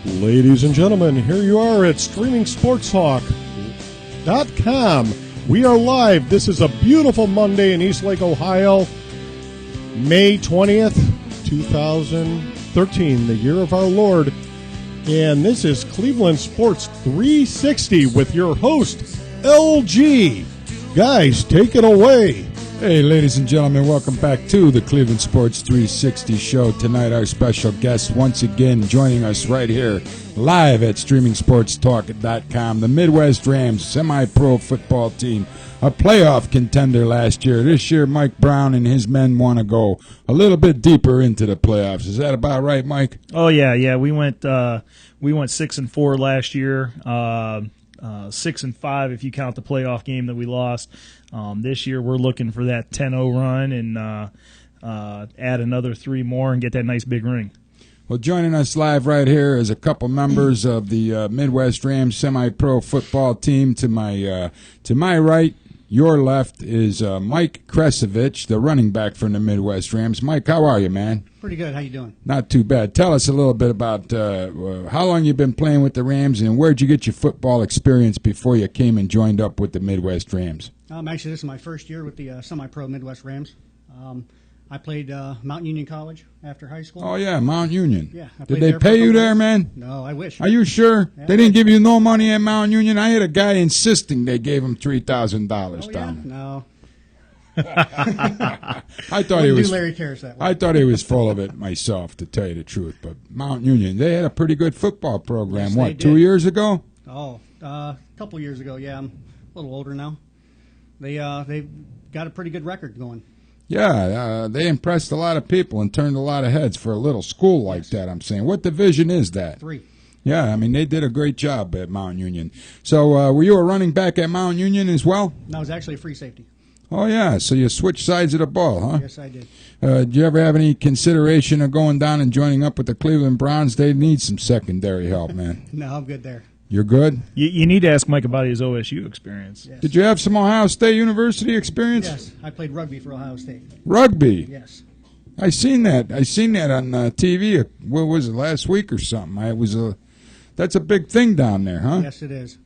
Ladies and gentlemen, here you are at streamingsportstalk.com. We are live. This is a beautiful Monday in Eastlake, Ohio, May 20th, 2013, the year of our Lord. And this is Cleveland Sports 360 with your host, LG. Guys, take it away. Hey, ladies and gentlemen, welcome back to the Cleveland Sports 360 show. Tonight, our special guest once again joining us right here live at streamingsportstalk.com. The Midwest Rams semi-pro football team, a playoff contender last year. This year, Mike Brown and his men want to go a little bit deeper into the playoffs. Is that about right, Mike? Oh, yeah. We went 6-4 last year. 6-5 if you count the playoff game that we lost. This year we're looking for that 10-0 run and add another 3 more and get that nice big ring. Well, joining us live right here is a couple members of the Midwest Rams semi-pro football team. To my right, your left, is Mike Kresovich, the running back from the Midwest Rams. Mike, how are you, man? Pretty good. How you doing? Not too bad. Tell us a little bit about how long you've been playing with the Rams and where'd you get your football experience before you came and joined up with the Midwest Rams? Actually, this is my first year with the semi-pro Midwest Rams. I played Mount Union College after high school. Oh, yeah, Mount Union. Yeah. Did they pay you there, man? No, I wish. Are you sure? Yeah, they didn't give you no money at Mount Union? I had a guy insisting they gave him $3,000 down there. No. I thought he was. Larry Karras that way. I thought he was full of it myself, to tell you the truth. But Mount Union, they had a pretty good football program. Yes, what, 2 years ago? Oh, a couple years ago. Yeah, I'm a little older now. They've got a pretty good record going. Yeah, they impressed a lot of people and turned a lot of heads for a little school like that, I'm saying. What division is that? 3. Yeah, I mean, they did a great job at Mount Union. So were you a running back at Mount Union as well? No, I was actually a free safety. Oh, yeah, so you switched sides of the ball, huh? Yes, I did. Did you ever have any consideration of going down and joining up with the Cleveland Browns? They need some secondary help, man. No, I'm good there. You're good? You need to ask Mike about his OSU experience. Yes. Did you have some Ohio State University experience? Yes, I played rugby for Ohio State. Rugby? Yes. I seen that on TV. What was it, last week or something? That's a big thing down there, huh? Yes, it is.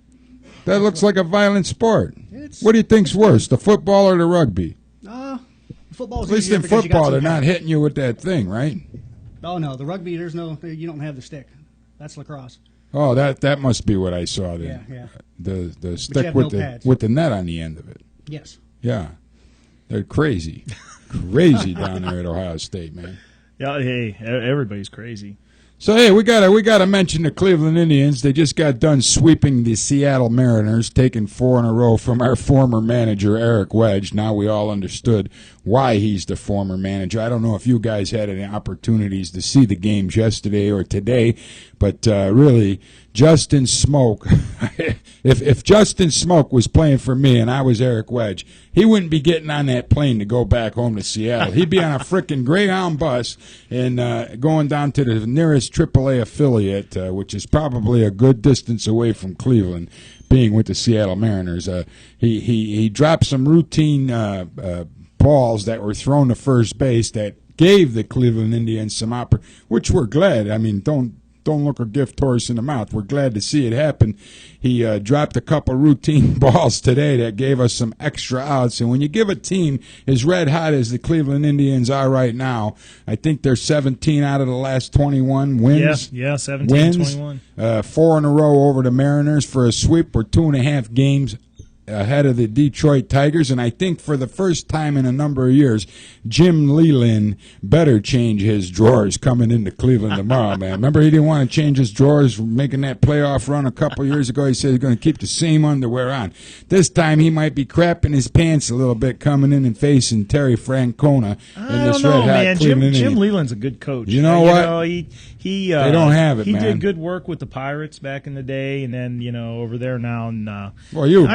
That looks like a violent sport. It's, what do you think's worse, the football or the rugby? Football. At least in football, they're not hitting you with that thing, right? Oh no, the rugby. You don't have the stick. That's lacrosse. Oh, that must be what I saw then. Yeah. The stick with the net on the end of it. Yes. Yeah, they're crazy down there at Ohio State, man. Yeah, hey, everybody's crazy. So hey, we gotta mention the Cleveland Indians. They just got done sweeping the Seattle Mariners, taking 4 in a row from our former manager Eric Wedge. Now we all understood why he's the former manager. I don't know if you guys had any opportunities to see the games yesterday or today, but really, Justin Smoke. if Justin Smoke was playing for me and I was Eric Wedge, he wouldn't be getting on that plane to go back home to Seattle. He'd be on a frickin' Greyhound bus and going down to the nearest AAA affiliate, which is probably a good distance away from Cleveland, being with the Seattle Mariners. He dropped some routine balls that were thrown to first base that gave the Cleveland Indians some which we're glad. I mean, don't look a gift horse in the mouth. We're glad to see it happen. He dropped a couple routine balls today that gave us some extra outs. And when you give a team as red hot as the Cleveland Indians are right now, I think they're 17 out of the last 21 wins. Yeah, 17, 21. 4 in a row over the Mariners for a sweep. We're 2.5 games ahead of the Detroit Tigers, and I think for the first time in a number of years, Jim Leyland better change his drawers coming into Cleveland tomorrow, man. Remember, he didn't want to change his drawers making that playoff run a couple years ago. He said he's going to keep the same underwear on. This time he might be crapping his pants a little bit coming in and facing Terry Francona in this red-hot man. Cleveland Jim Leland's a good coach. You know what? They don't have it, he man. He did good work with the Pirates back in the day, and then over there now. And well, you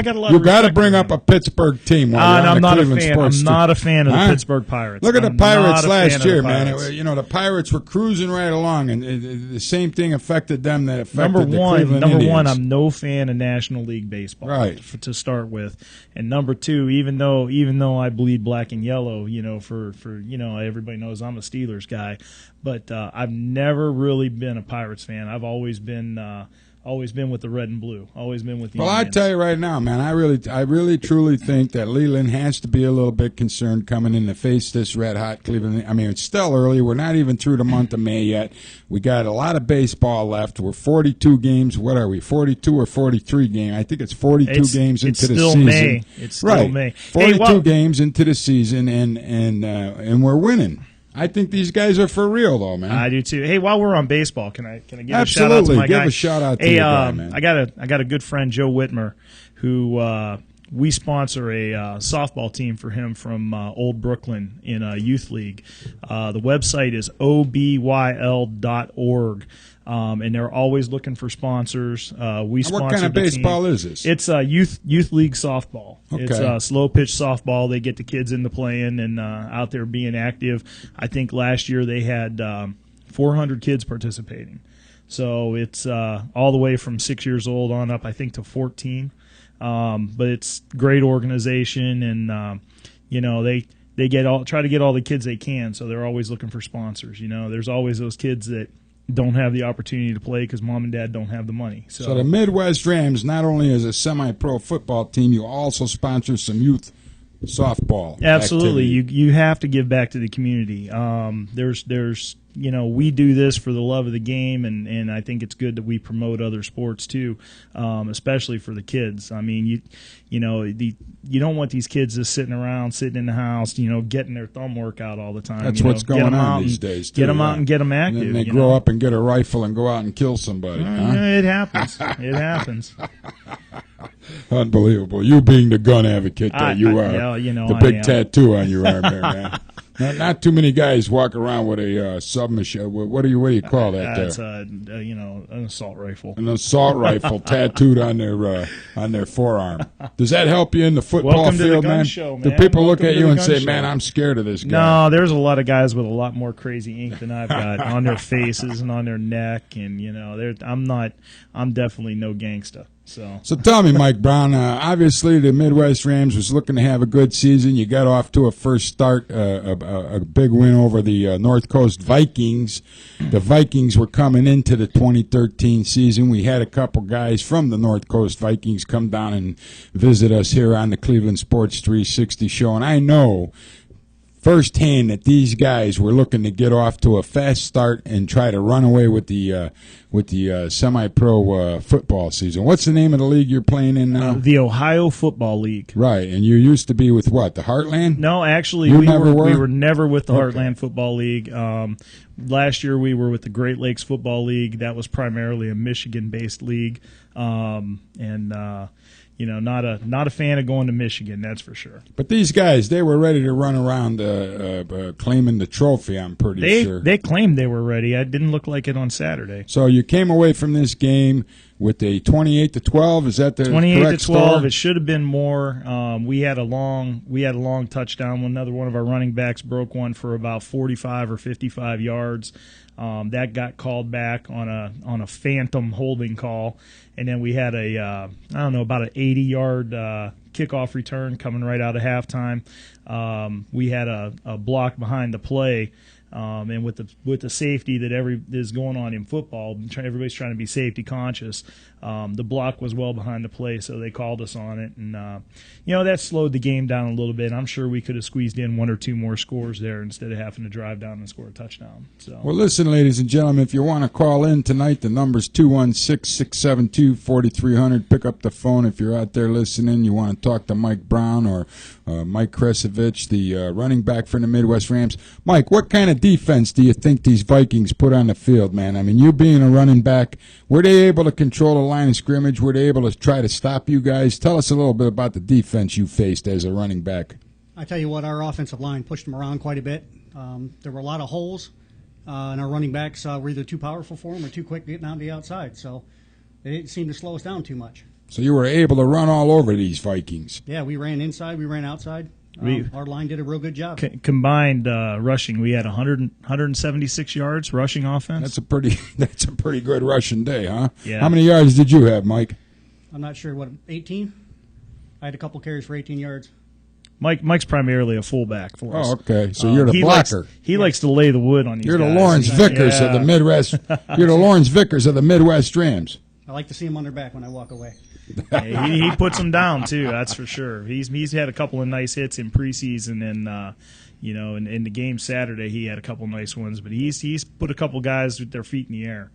got to bring up a Pittsburgh team. While you're on I'm the not a Cleveland fan. Sports I'm not a fan of the Pittsburgh Pirates. Look at the Pirates last year, man. Pirates. The Pirates were cruising right along, and the same thing affected them that affected the Cleveland Number Indians. one, I'm no fan of National League baseball, right? To start with, and number two, even though I bleed black and yellow, for everybody knows I'm a Steelers guy, but I've never really been a Pirates fan. I've always been with the red and blue. Always been with the Well, Indians. I tell you right now, man, I really truly think that Leland has to be a little bit concerned coming in to face this red-hot Cleveland. I mean, it's still early. We're not even through the month of May yet. We got a lot of baseball left. We're 42 games. What are we, 42 or 43 games? I think it's 42 games into the season. May. It's still May. 42 games into the season, and we're winning. I think these guys are for real, though, man. I do too. Hey, while we're on baseball, can I give Absolutely. a shout out to my guy? Give a shout out to your guy, man. I got a good friend, Joe Whitmer, who we sponsor a softball team for him from Old Brooklyn in a youth league. The website is obyl.org. And they're always looking for sponsors. We sponsor what kind of baseball team. is this? It's youth league softball. Okay. It's slow pitch softball. They get the kids into playing and out there being active. I think last year they had 400 kids participating. So it's all the way from 6 years old on up, I think, to 14. But it's great organization, and they try to get all the kids they can. So they're always looking for sponsors. There's always those kids that don't have the opportunity to play because mom and dad don't have the money. So the Midwest Rams, not only as a semi-pro football team, you also sponsor some youth softball. Absolutely, activity. you have to give back to the community. There's we do this for the love of the game, and I think it's good that we promote other sports too, especially for the kids. I mean, you don't want these kids just sitting in the house, getting their thumb work out all the time. That's what's going on these days, too. Get them out and get them active. And then they grow up and get a rifle and go out and kill somebody. It happens. It happens. Unbelievable. You being the gun advocate that you are. The big tattoo on your arm there, man. Not too many guys walk around with a submachine. What do you call that? That's an assault rifle. An assault rifle tattooed on their forearm. Does that help you in the football Welcome field, to the gun man? show, Do man. people look Welcome at to you the and gun say, show. "Man, I'm scared of this guy"? No, there's a lot of guys with a lot more crazy ink than I've got on their faces and on their neck, and I'm definitely no gangsta. So tell me, Mike Brown, obviously the Midwest Rams was looking to have a good season. You got off to a first start, a big win over the North Coast Vikings. The Vikings were coming into the 2013 season. We had a couple guys from the North Coast Vikings come down and visit us here on the Cleveland Sports 360 show, and I know firsthand that these guys were looking to get off to a fast start and try to run away with the semi-pro football season. What's the name of the league you're playing in now? The Ohio Football League. Right, and you used to be with what, the Heartland? No, actually, we were never with the Okay. Heartland Football League. Last year, we were with the Great Lakes Football League. That was primarily a Michigan-based league, not a fan of going to Michigan, that's for sure. But these guys, they were ready to run around claiming the trophy, I'm pretty sure. They claimed they were ready. It didn't look like it on Saturday. So you came away from this game with a 28-12. Is that the 28-12. correct score? It should have been more. We had a long touchdown. Another one of our running backs broke one for about 45 or 55 yards. That got called back on a phantom holding call, and then we had about an 80-yard kickoff return coming right out of halftime. We had a block behind the play. And with the safety that is going on in football, everybody's trying to be safety conscious. The block was well behind the play, so they called us on it, and that slowed the game down a little bit. I'm sure we could have squeezed in one or two more scores there instead of having to drive down and score a touchdown. So, well, listen, ladies and gentlemen, if you want to call in tonight, the number's 216-672-4300. Pick up the phone if you're out there listening. You want to talk to Mike Brown or Mike Kresovich, the running back for the Midwest Rams. Mike, what kind of defense do you think these Vikings put on the field, man? I mean, you being a running back, were they able to control the line of scrimmage? Were they able to try to stop you guys? Tell us a little bit about the defense you faced as a running back. I tell you what, our offensive line pushed them around quite a bit. There were a lot of holes, and our running backs were either too powerful for them or too quick getting on the outside. So they didn't seem to slow us down too much. So you were able to run all over these Vikings. Yeah, we ran inside, we ran outside. Our line did a real good job. Combined rushing, we had 176 yards rushing offense. That's a pretty good rushing day, huh? Yeah. How many yards did you have, Mike? I'm not sure, 18? I had a couple carries for 18 yards. Mike's primarily a fullback for us. Oh, okay. So you're the blocker. He likes to lay the wood on these You're guys. the Lawrence Vickers of the Midwest. You're the Lawrence Vickers of the Midwest Rams. I like to see him on their back when I walk away. Yeah, he puts them down too. That's for sure. He's had a couple of nice hits in preseason, and in the game Saturday he had a couple nice ones. But he's put a couple guys with their feet in the air.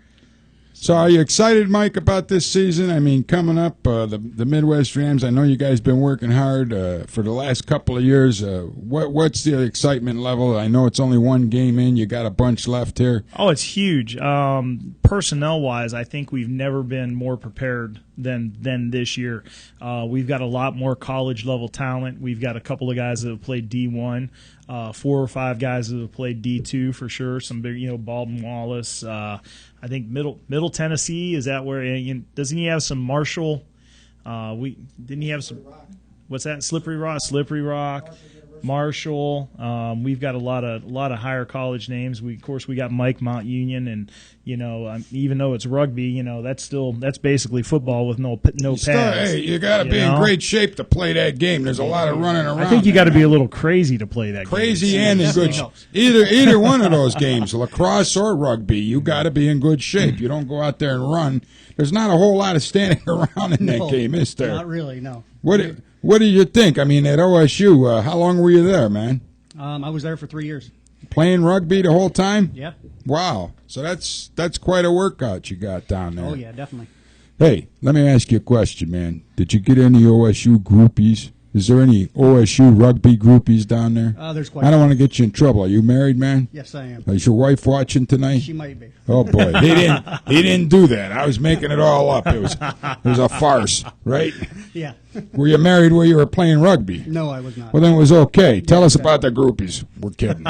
So are you excited, Mike, about this season? I mean, coming up, the Midwest Rams, I know you guys been working hard for the last couple of years. What's the excitement level? I know it's only one game in. You got a bunch left here. Oh, it's huge. Personnel-wise, I think we've never been more prepared than this year. We've got a lot more college-level talent. We've got a couple of guys that have played D1, 4 or 5 guys that have played D2 for sure. Some big, Baldwin Wallace. I think Middle Tennessee, is that where? Doesn't he have some Marshall? Didn't he have some? What's that? Slippery Rock. Marshall. We've got a lot of higher college names. We got Mike Mount Union, and even though it's rugby, that's basically football with no pads. Hey, you got to be in great shape to play that game. There's a lot of running around. I think you got to be a little crazy to play that game. Crazy and in good shape. Either one of those games, lacrosse or rugby, you got to be in good shape. You don't go out there and run. There's not a whole lot of standing around in that game, is there? Not really, no. What do you think? I mean, at OSU, how long were you there, man? I was there for 3 years. Playing rugby the whole time? Yeah. Wow. So that's quite a workout you got down there. Oh, yeah, definitely. Hey, let me ask you a question, man. Did you get any OSU groupies? Is there any OSU rugby groupies down there? There's quite. I don't want to get you in trouble. Are you married, man? Yes, I am. Is your wife watching tonight? She might be. Oh boy, he didn't do that. I was making it all up. It was a farce, right? Yeah. Were you married where you were playing rugby? No, I was not. Well, then it was okay. Tell us about the groupies. We're kidding.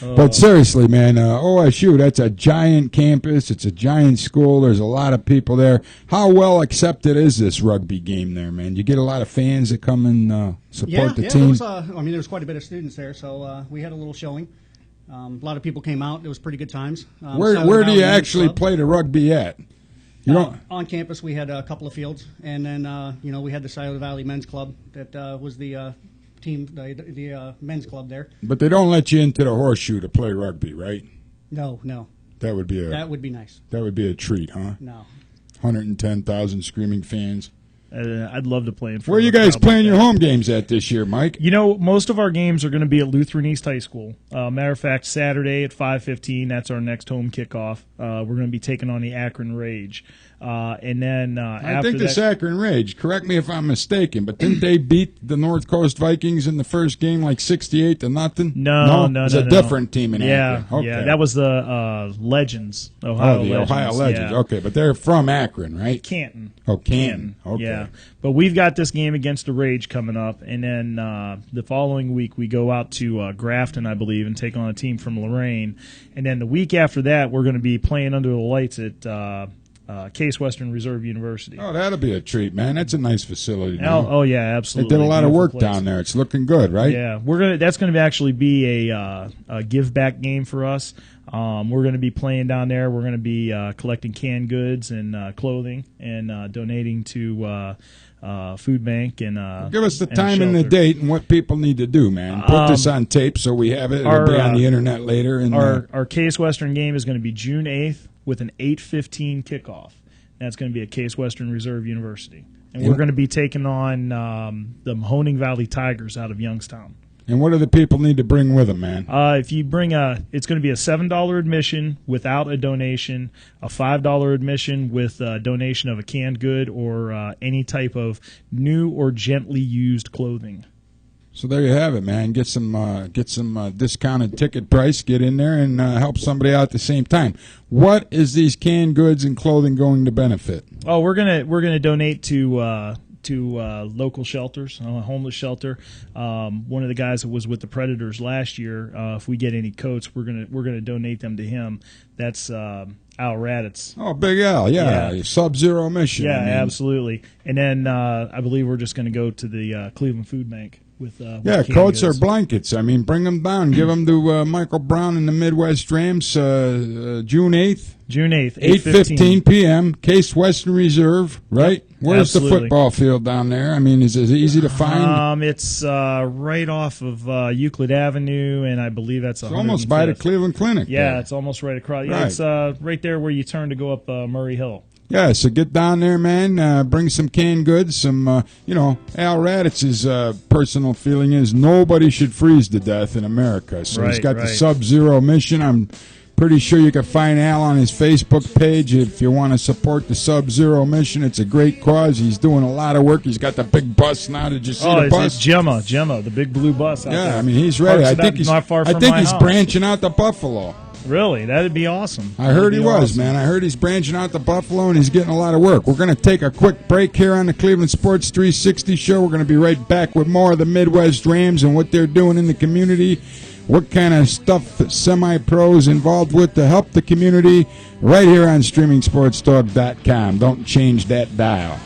But seriously, man, OSU, that's a giant campus. It's a giant school. There's a lot of people there. How well accepted is this rugby game there, man? You get a lot of fans that come and support the team? There was quite a bit of students there, so we had a little showing. A lot of people came out. It was pretty good times. Where do you actually play the rugby at? On campus, we had a couple of fields, and then we had the Scioto Valley Men's Club that was the team, the men's club there. But they don't let you into the horseshoe to play rugby, right? No. That would be nice. That would be a treat, huh? No. 110,000 screaming fans. I'd love to play in front. Where are you guys playing your home games at this year, Mike? Most of our games are going to be at Lutheran East High School. Matter of fact, Saturday at 5:15, that's our next home kickoff. We're going to be taking on the Akron Rage. And then I think the Akron Rage, correct me if I'm mistaken, but didn't they beat the North Coast Vikings in the first game like 68-0? No. It was a different team in Akron. Okay. Yeah, that was the Legends, Ohio Legends. Ohio Legends. Yeah. Okay, but they're from Akron, right? Canton. Oh, Canton. Okay. Yeah, but we've got this game against the Rage coming up, and then the following week we go out to Grafton, I believe, and take on a team from Lorraine, and then the week after that we're going to be playing under the lights at Case Western Reserve University. Oh, that'll be a treat, man. That's a nice facility. Oh yeah, absolutely. They did a lot of work place down there. It's looking good, right? Yeah, that's going to actually be a give back game for us. We're going to be playing down there. We're going to be collecting canned goods and clothing and donating to food bank and give us the time and the date and what people need to do, man. Put this on tape so we have it. It'll be on the internet later. And our Case Western game is going to be June 8th with an 8:15 kickoff. That's going to be at Case Western Reserve University, and we're going to be taking on the Mahoning Valley Tigers out of Youngstown. And what do the people need to bring with them, man? If you bring it's going to be a $7 admission without a donation, a $5 admission with a donation of a canned good or any type of new or gently used clothing. So there you have it, man. Get some discounted ticket price. Get in there and help somebody out at the same time. What is these canned goods and clothing going to benefit? Oh, we're gonna donate to local shelters, a homeless shelter. One of the guys that was with the Predators last year, if we get any coats, we're gonna donate them to him. That's Al Raditz. Oh, Big Al, yeah. Sub-Zero mission. Yeah, absolutely. And then I believe we're just going to go to the Cleveland Food Bank with coats goods. or blankets. I mean, bring them down. Give them to Michael Brown and the Midwest Rams June 8th. June 8th, 8:15 p.m., Case Western Reserve, right? Where's Absolutely. the football field down there? I mean, is it easy to find? It's right off of Euclid Avenue, and I believe that's Almost by the Cleveland Clinic. Yeah, there. it's almost right across. Yeah, Right. it's right there where you turn to go up Murray Hill. Yeah, so get down there, man. Bring some canned goods. Some, Al Raditz's personal feeling is nobody should freeze to death in America. So he's got the Sub-Zero mission. I'm pretty sure you can find Al on his Facebook page if you want to support the Sub-Zero mission. It's a great cause. He's doing a lot of work. He's got the big bus now. Did you see the bus? It's Gemma, the big blue bus out there. Yeah, I mean, he's ready. I think he's not far from I think my he's house. branching out to Buffalo. Really? That'd be awesome. I heard he was, awesome. man. I heard he's branching out to Buffalo, and he's getting a lot of work. We're going to take a quick break here on the Cleveland Sports 360 show. We're going to be right back with more of the Midwest Rams and what they're doing in the community, what kind of stuff that semi-pros involved with to help the community, right here on StreamingSportsTalk.com. Don't change that dial.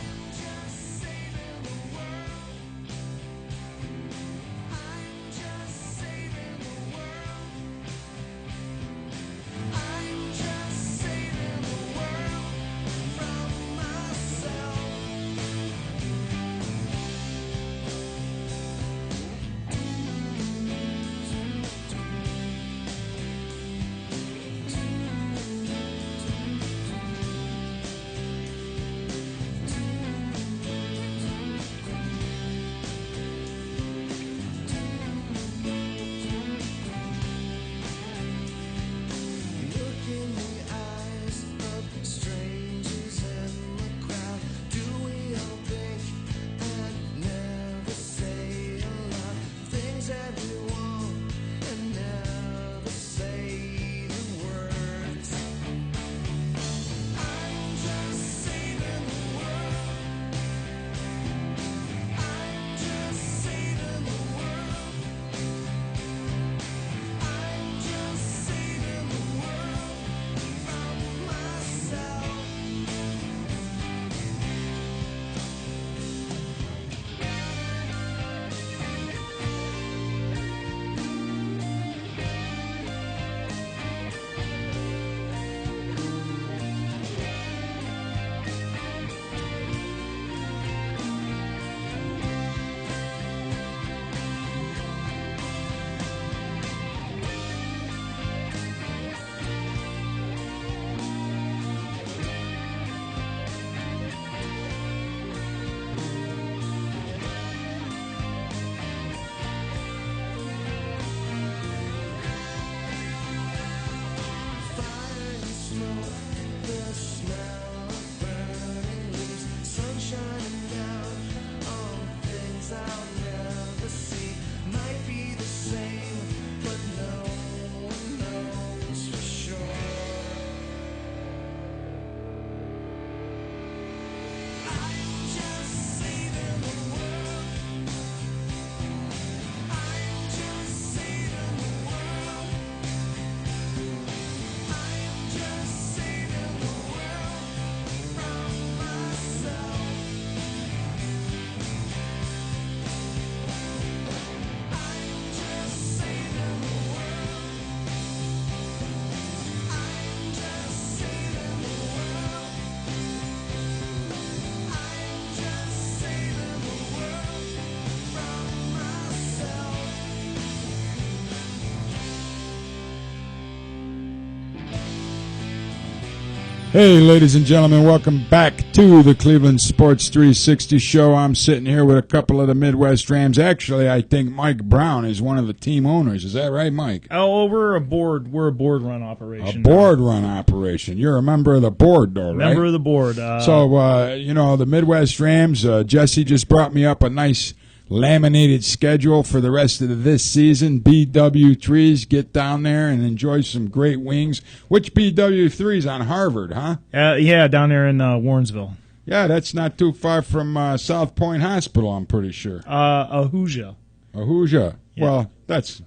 Hey, ladies and gentlemen, welcome back to the Cleveland Sports 360 show. I'm sitting here with a couple of the Midwest Rams. Actually, I think Mike Brown is one of the team owners. Is that right, Mike? Oh, we're a board run operation. A board run operation. You're a member of the board, though, right? Member of the board. So, the Midwest Rams, Jesse just brought me up a nice laminated schedule for the rest of this season. BW3s, get down there and enjoy some great wings. Which BW3's on Harvard, huh? Yeah, down there in Warrensville. Yeah, that's not too far from South Point Hospital, I'm pretty sure. Ahuja. Ahuja. Yeah. Well, that's...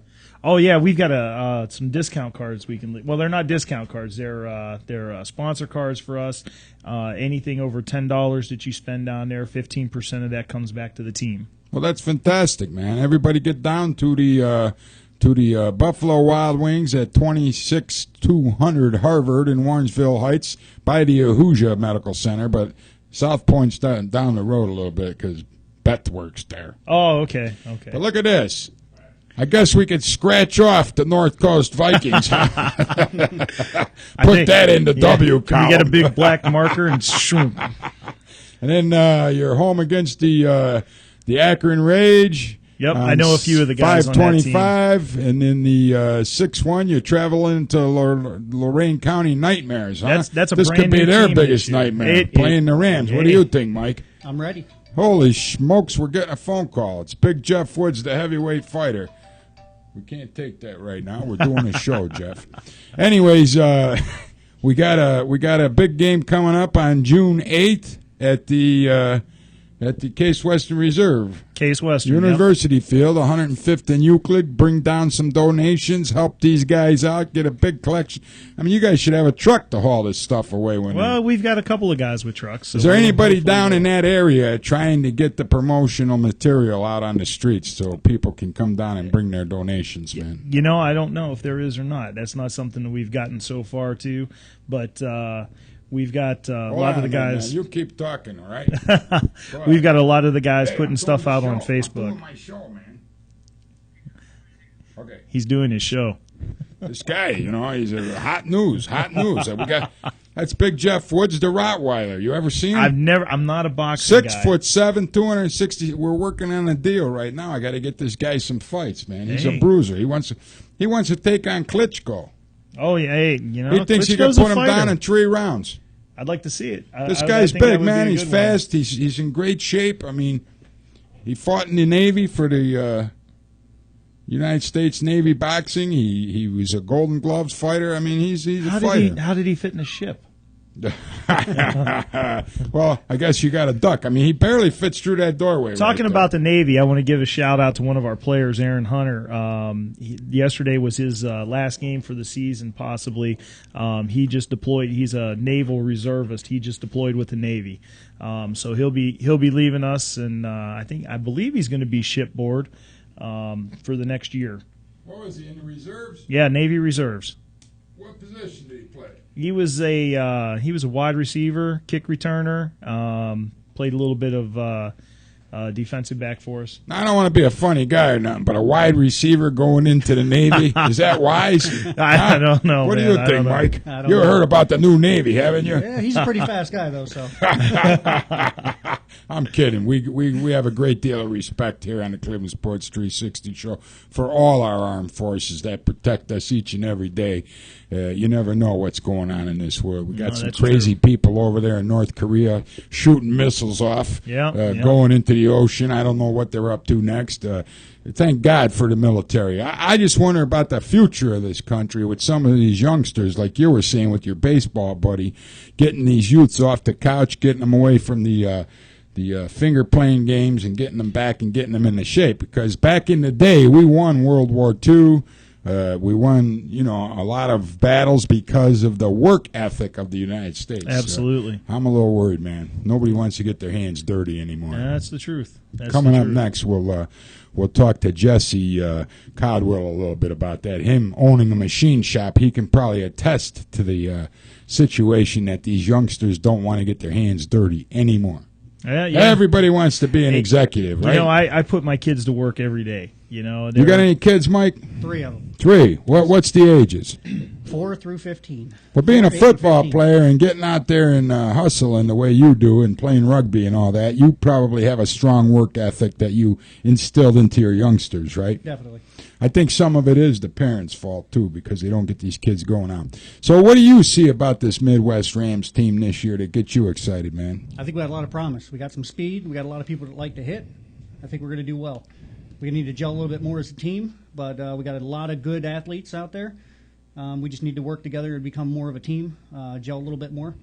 Oh yeah, we've got some discount cards we can. Well, they're not discount cards. They're sponsor cards for us. Anything over $10 that you spend down there, 15% of that comes back to the team. Well, that's fantastic, man. Everybody get down to the Buffalo Wild Wings at 26200 Harvard in Warrensville Heights by the Ahuja Medical Center, but South Point's down the road a little bit because Beth works there. Oh, okay. But look at this. I guess we could scratch off the North Coast Vikings. Put that in the W column. You get a big black marker and shoom. And then you're home against the Akron Rage. Yep, I know a few of the guys on that team. 525, and in the 6-1, you're traveling to Lorain County Nightmares, huh? That's a this brand could be new their team biggest this year. nightmare, playing the Rams. What do you think, Mike? I'm ready. Holy smokes, we're getting a phone call. It's Big Jeff Woods, the heavyweight fighter. We can't take that right now. We're doing a show, Jeff. Anyways, we got a big game coming up on June 8th at the Case Western Reserve. Case Western. University Field, 105th and Euclid. Bring down some donations, help these guys out, get a big collection. I mean, you guys should have a truck to haul this stuff away. Well, we've got a couple of guys with trucks. So is there anybody down in that area trying to get the promotional material out on the streets so people can come down and bring their donations, man? You know, I don't know if there is or not. That's not something that we've gotten so far to, but we've got a lot of the guys. Man. You keep talking, all right? We've got a lot of the guys putting stuff out on Facebook. I'm doing my show, man. Okay. He's doing his show. This guy, he's a hot news. That's Big Jeff Woods, the Rottweiler. You ever seen him? I'm not a boxing guy. 6'7", 260. We're working on a deal right now. I got to get this guy some fights, man. He's a bruiser. He wants to take on Klitschko. Oh yeah, hey, he thinks he can put him down in 3 rounds. I'd like to see it. This guy's big, man. He's fast. He's in great shape. I mean, he fought in the Navy for the United States Navy boxing. He was a Golden Gloves fighter. I mean, he's a fighter. How did he fit in a ship? Well, I guess you got a duck. I mean, he barely fits through that doorway. Talking about the Navy, I want to give a shout out to one of our players, Aaron Hunter. Yesterday was his last game for the season, possibly. He just deployed. He's a naval reservist. He just deployed with the Navy, so he'll be leaving us, and I believe he's going to be shipboard for the next year. What was he in the reserves? Yeah, Navy reserves. What position did he play? He was a wide receiver, kick returner. Played a little bit of defensive back for us. Now, I don't want to be a funny guy or nothing, but a wide receiver going into the Navy, is that wise? I don't know. What do you think, Mike? I don't You know. heard about the new Navy, haven't you? Yeah, he's a pretty fast guy, though, so. I'm kidding. We have a great deal of respect here on the Cleveland Sports 360 show for all our armed forces that protect us each and every day. You never know what's going on in this world. We got some crazy people over there in North Korea shooting missiles off, going into the ocean. I don't know what they're up to next. Thank God for the military. I just wonder about the future of this country with some of these youngsters, like you were saying with your baseball buddy, getting these youths off the couch, getting them away from the finger playing games and getting them back and getting them into shape. Because back in the day, we won World War II. We won, a lot of battles because of the work ethic of the United States. Absolutely. I'm a little worried, man. Nobody wants to get their hands dirty anymore. That's the truth. Coming up next, we'll talk to Jessie Caldwell a little bit about that. Him owning a machine shop, he can probably attest to the situation that these youngsters don't want to get their hands dirty anymore. Yeah. Everybody wants to be an executive, right? I put my kids to work every day. You got any kids, Mike? 3 of them. 3. What's the ages? 4 through 15. Well, being a 8 football 15. player and getting out there and hustling the way you do and playing rugby and all that, you probably have a strong work ethic that you instilled into your youngsters, right? Definitely. I think some of it is the parents' fault, too, because they don't get these kids going out. So what do you see about this Midwest Rams team this year that gets you excited, man? I think we got a lot of promise. We got some speed. We got a lot of people that like to hit. I think we're going to do well. We need to gel a little bit more as a team, but we got a lot of good athletes out there. We just need to work together and become more of a team, gel a little bit more.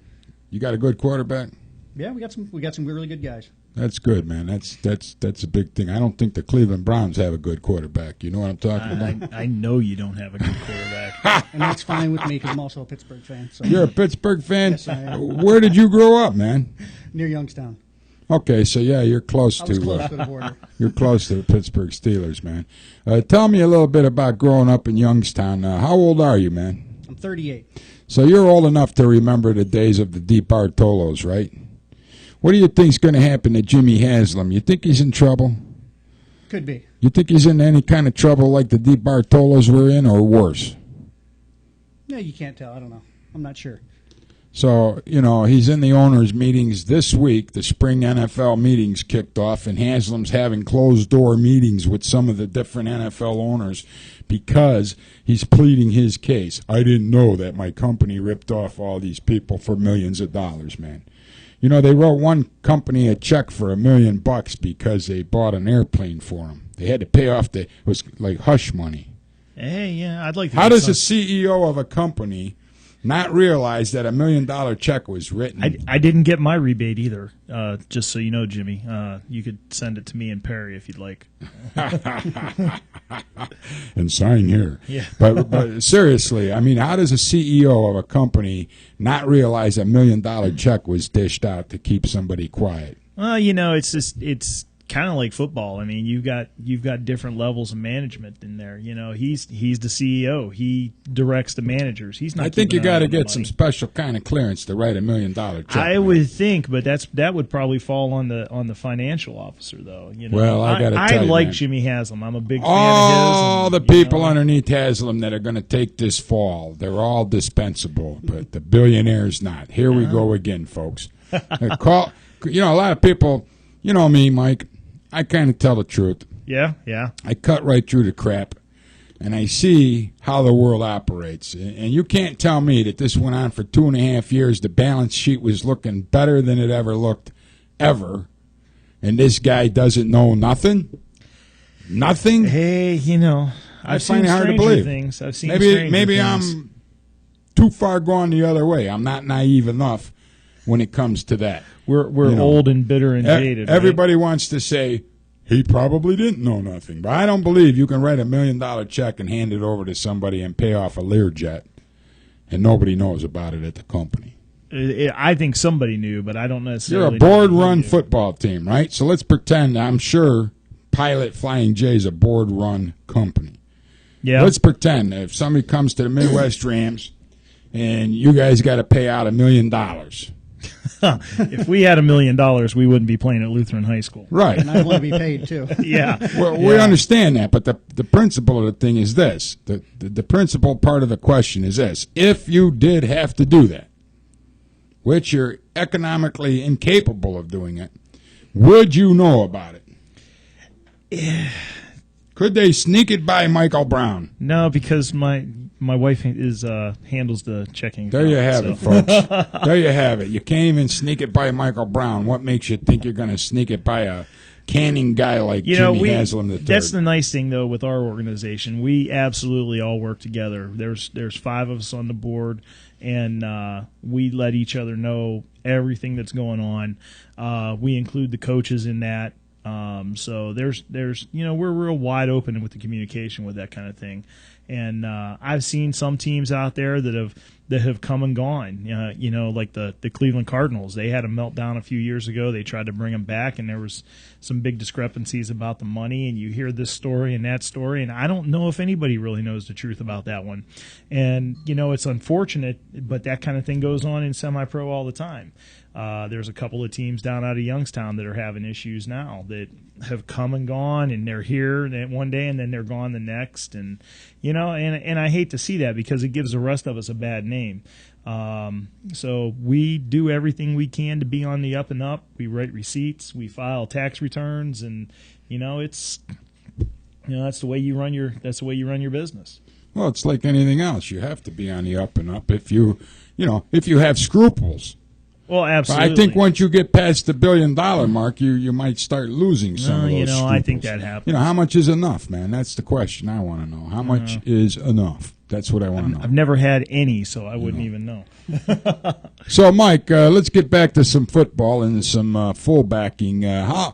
You got a good quarterback? Yeah, we got some really good guys. That's good, man. That's a big thing. I don't think the Cleveland Browns have a good quarterback. You know what I'm talking about? I know you don't have a good quarterback. And that's fine with me because I'm also a Pittsburgh fan. So. You're a Pittsburgh fan? Yes, I am. Where did you grow up, man? Near Youngstown. Okay, so yeah, you're close I was to close to the border. you're close to the Pittsburgh Steelers, man. Tell me a little bit about growing up in Youngstown. How old are you, man? I'm 38. So you're old enough to remember the days of the Deep Bartolos, right? What do you think's going to happen to Jimmy Haslam? You think he's in trouble? Could be. You think he's in any kind of trouble like the Deep Bartolos were in, or worse? No, you can't tell. I don't know. I'm not sure. So, he's in the owners' meetings this week. The spring NFL meetings kicked off, and Haslam's having closed-door meetings with some of the different NFL owners because he's pleading his case. I didn't know that my company ripped off all these people for millions of dollars, man. They wrote one company a check for $1 million because they bought an airplane for him. They had to pay off it was like hush money. Hey, yeah, I'd like to. How does a CEO of a company not realize that $1 million check was written? I didn't get my rebate either. Just so you know, Jimmy, you could send it to me and Perry if you'd like. And sign here. Yeah. But seriously, I mean, how does a CEO of a company not realize $1 million check was dished out to keep somebody quiet? Well, it's kind of like football. I mean, you've got different levels of management in there. He's the CEO. He directs the managers. He's not. I think you got to get some special kind of clearance to write $1 million check. I would think, but that would probably fall on the financial officer, though. Well, I got to tell you, like man. Jimmy Haslam. I'm a big fan all of his. The people underneath Haslam that are going to take this fall, they're all dispensable, but the billionaires not. Here we go again, folks. A lot of people. You know me, Mike. I kind of tell the truth. Yeah. I cut right through the crap, and I see how the world operates. And you can't tell me that this went on for 2.5 years. The balance sheet was looking better than it ever looked, ever. And this guy doesn't know nothing? Nothing? Hey, I've find seen it hard to stranger believe. things. I've seen Maybe things. I'm too far gone the other way. I'm not naive enough when it comes to that. We're old and bitter and jaded. Everybody wants to say he probably didn't know nothing, but I don't believe you can write $1 million check and hand it over to somebody and pay off a Learjet, and nobody knows about it at the company. I think somebody knew, but I don't necessarily. You're a board-run football team, right? So let's pretend. I'm sure Pilot Flying J is a board-run company. Yeah. Let's pretend if somebody comes to the Midwest Rams and you guys got to pay out $1 million. If we had $1 million, we wouldn't be playing at Lutheran High School. Right. And I want to be paid, too. Yeah. Well, we understand that, but the principle of the thing is this. The principal part of the question is this. If you did have to do that, which you're economically incapable of doing it, would you know about it? Could they sneak it by Michael Brown? No, because my wife handles the checking. There you have it, folks. There you have it. You can't even sneak it by Michael Brown. What makes you think you're going to sneak it by a canning guy like Jimmy Haslam III? That's the nice thing, though, with our organization. We absolutely all work together. There's 5 of us on the board, and we let each other know everything that's going on. We include the coaches in that. So there's we're real wide open with the communication with that kind of thing. And I've seen some teams out there that have come and gone. Like the Cleveland Cardinals. They had a meltdown a few years ago. They tried to bring them back, and there was some big discrepancies about the money. And you hear this story and that story, and I don't know if anybody really knows the truth about that one. And it's unfortunate, but that kind of thing goes on in semi-pro all the time. There's a couple of teams down out of Youngstown that are having issues now that have come and gone, and they're here one day and then they're gone the next, and and I hate to see that because it gives the rest of us a bad name. So we do everything we can to be on the up and up. We write receipts, we file tax returns, and it's that's the way you run your business. Well, it's like anything else. You have to be on the up and up if you have scruples. Well, absolutely. I think once you get past the $1 billion mark, you might start losing some of those scruples. I think that happens. How much is enough, man? That's the question I want to know. How much is enough? That's what I want to know. I've never had any, so I wouldn't even know. So, Mike, let's get back to some football and some fullbacking.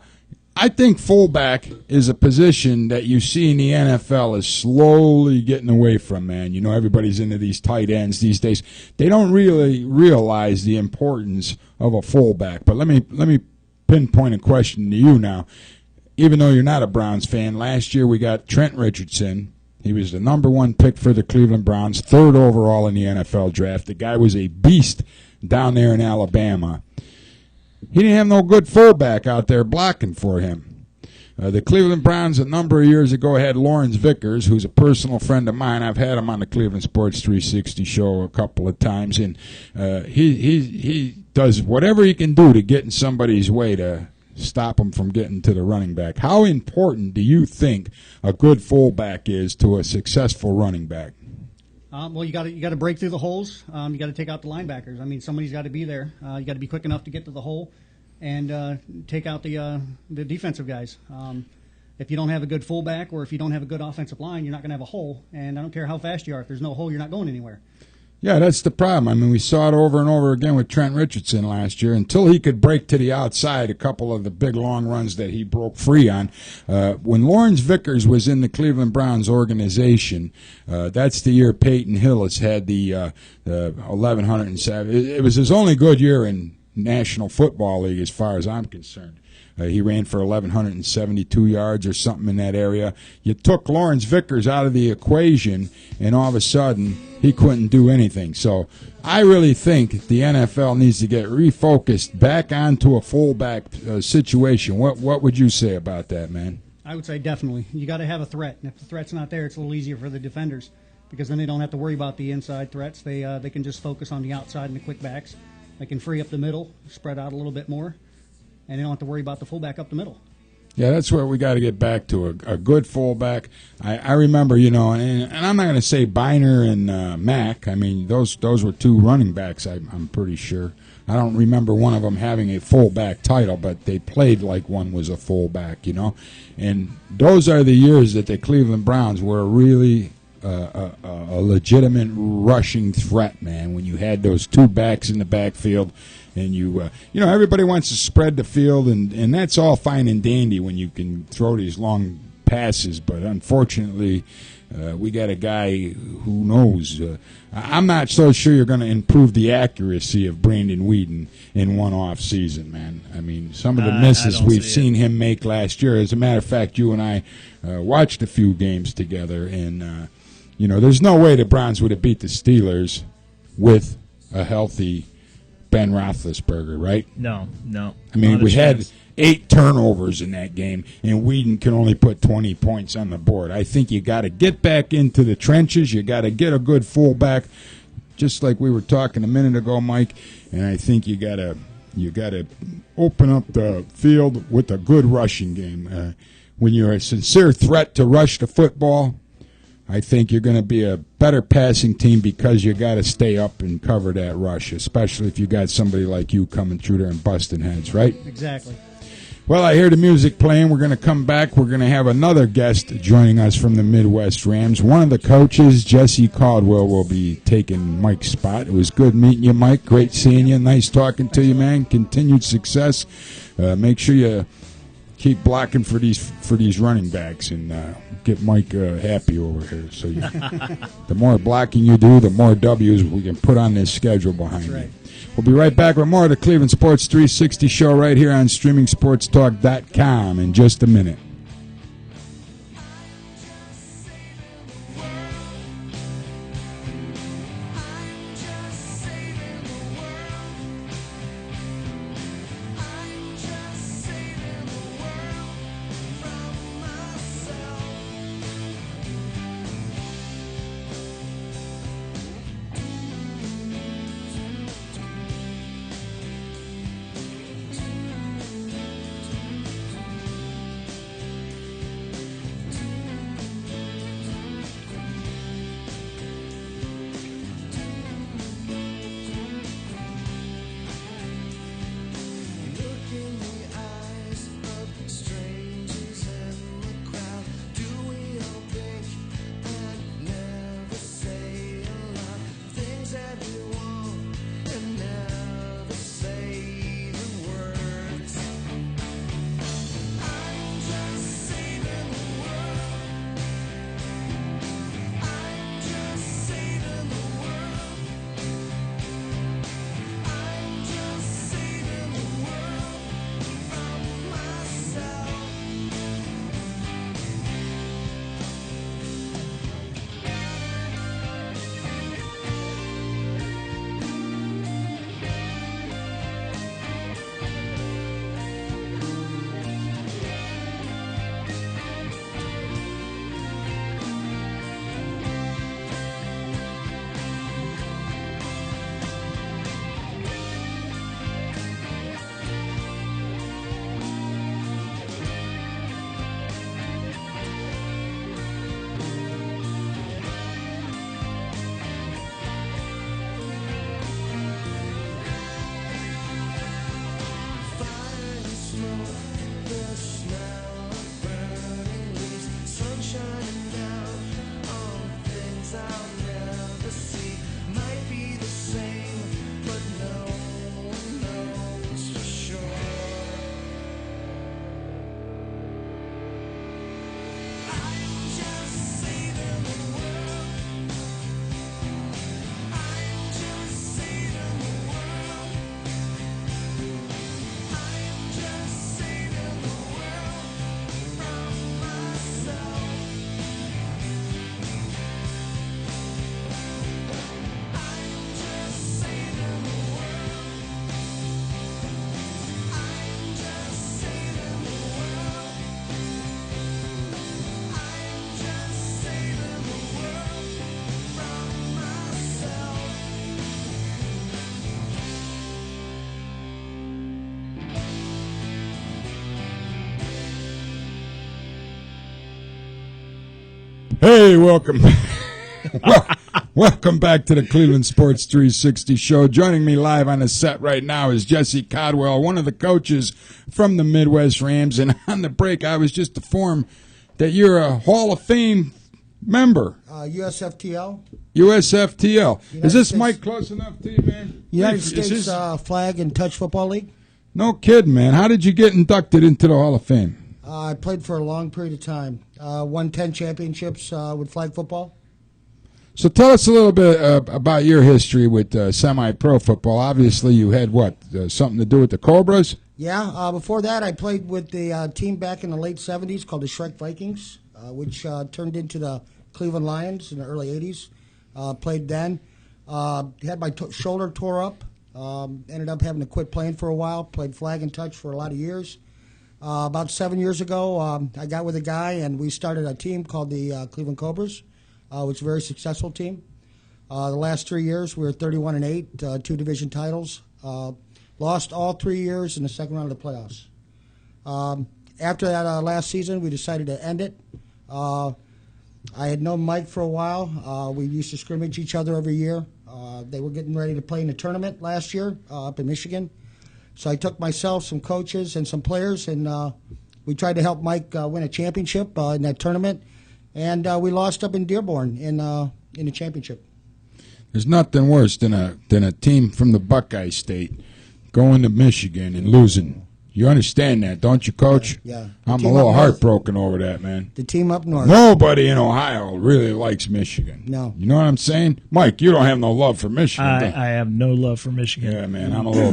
I think fullback is a position that you see in the NFL is slowly getting away from, man. You know, everybody's into these tight ends these days. They don't really realize the importance of a fullback. But let me pinpoint a question to you now. Even though you're not a Browns fan, last year we got Trent Richardson. He was the number 1 pick for the Cleveland Browns, 3rd overall in the NFL draft. The guy was a beast down there in Alabama. He didn't have no good fullback out there blocking for him. The Cleveland Browns a number of years ago had Lawrence Vickers, who's a personal friend of mine. I've had him on the Cleveland Sports 360 show a couple of times, and he does whatever he can do to get in somebody's way to stop him from getting to the running back. How important do you think a good fullback is to a successful running back? Well, you got to break through the holes. You got to take out the linebackers. I mean, somebody's got to be there. You got to be quick enough to get to the hole and take out the defensive guys. If you don't have a good fullback or if you don't have a good offensive line, you're not going to have a hole. And I don't care how fast you are. If there's no hole, you're not going anywhere. Yeah, that's the problem. I mean, we saw it over and over again with Trent Richardson last year. Until he could break to the outside, a couple of the big long runs that he broke free on. When Lawrence Vickers was in the Cleveland Browns organization, that's the year Peyton Hillis had the 1,107. It was his only good year in National Football League as far as I'm concerned. He ran for 1,172 yards or something in that area. You took Lawrence Vickers out of the equation, and all of a sudden he couldn't do anything. So I really think the NFL needs to get refocused back onto a fullback situation. What would you say about that, man? I would say definitely. You got to have a threat. And if the threat's not there, it's a little easier for the defenders because then they don't have to worry about the inside threats. They can just focus on the outside and the quick backs. They can free up the middle, spread out a little bit more, and they don't have to worry about the fullback up the middle. Yeah, that's where we got to get back to, a good fullback. I remember, you know, and I'm not going to say Biner and Mack. I mean, those were 2 running backs, I'm pretty sure. I don't remember one of them having a fullback title, but they played like one was a fullback, you know. And those are the years that the Cleveland Browns were really a legitimate rushing threat, man, when you had those 2 backs in the backfield. And you know, everybody wants to spread the field, and that's all fine and dandy when you can throw these long passes. But unfortunately, we got a guy who knows. I'm not so sure you're going to improve the accuracy of Brandon Weeden in one off season, man. I mean, some of the misses we've seen him make last year. As a matter of fact, you and I watched a few games together, and you know, there's no way the Browns would have beat the Steelers with a healthy Ben Roethlisberger, right? No. I mean, we had 8 turnovers in that game, and Weeden can only put 20 points on the board. I think you got to get back into the trenches. You got to get a good fullback, just like we were talking a minute ago, Mike. And I think you got to open up the field with a good rushing game. When you're a sincere threat to rush the football, I think you're going to be a better passing team because you got to stay up and cover that rush, especially if you got somebody like you coming through there and busting heads, right? Exactly. Well, I hear the music playing. We're going to come back. We're going to have another guest joining us from the Midwest Rams. One of the coaches, Jessie Caldwell, will be taking Mike's spot. It was good meeting you, Mike. Great seeing you. Nice talking to you, man. Continued success. Make sure you keep blocking for these running backs and get Mike happy over here. So the more blocking you do, the more W's we can put on this schedule behind you. We'll be right back with more of the Cleveland Sports 360 show right here on StreamingSportsTalk.com in just a minute. Hey, welcome. Welcome back to the Cleveland Sports 360 show. Joining me live on the set right now is Jessie Caldwell, one of the coaches from the Midwest Rams. And on the break, I was just informed that you're a Hall of Fame member. USFTL. USFTL. Is this States. mic close enough to you, man? United Is States this- Flag and Touch Football League. No kidding, man. How did you get inducted into the Hall of Fame? I played for a long period of time. Won 10 championships with flag football. So tell us a little bit about your history with semi-pro football. Obviously, you had something to do with the Cobras? Yeah, before that, I played with the team back in the late 70s called the Shrek Vikings, which turned into the Cleveland Lions in the early 80s. Played then. Had my shoulder tore up. Ended up having to quit playing for a while. Played flag and touch for a lot of years. About 7 years ago, I got with a guy, and we started a team called the Cleveland Cobras, which is a very successful team. The last 3 years, we were 31-8, 2 division titles. Lost all 3 years in the second round of the playoffs. After that last season, we decided to end it. I had known Mike for a while. We used to scrimmage each other every year. They were getting ready to play in a tournament last year up in Michigan. So I took myself, some coaches, and some players, and we tried to help Mike win a championship in that tournament. And we lost up in Dearborn in the championship. There's nothing worse than a team from the Buckeye State going to Michigan and losing. You understand that, don't you, Coach? Yeah. I'm a team little up north. heartbroken over that, man. The team up north. Nobody in Ohio really likes Michigan. No. You know what I'm saying? Mike, you don't have no love for Michigan. do you? I have no love for Michigan. Yeah, man, I'm a little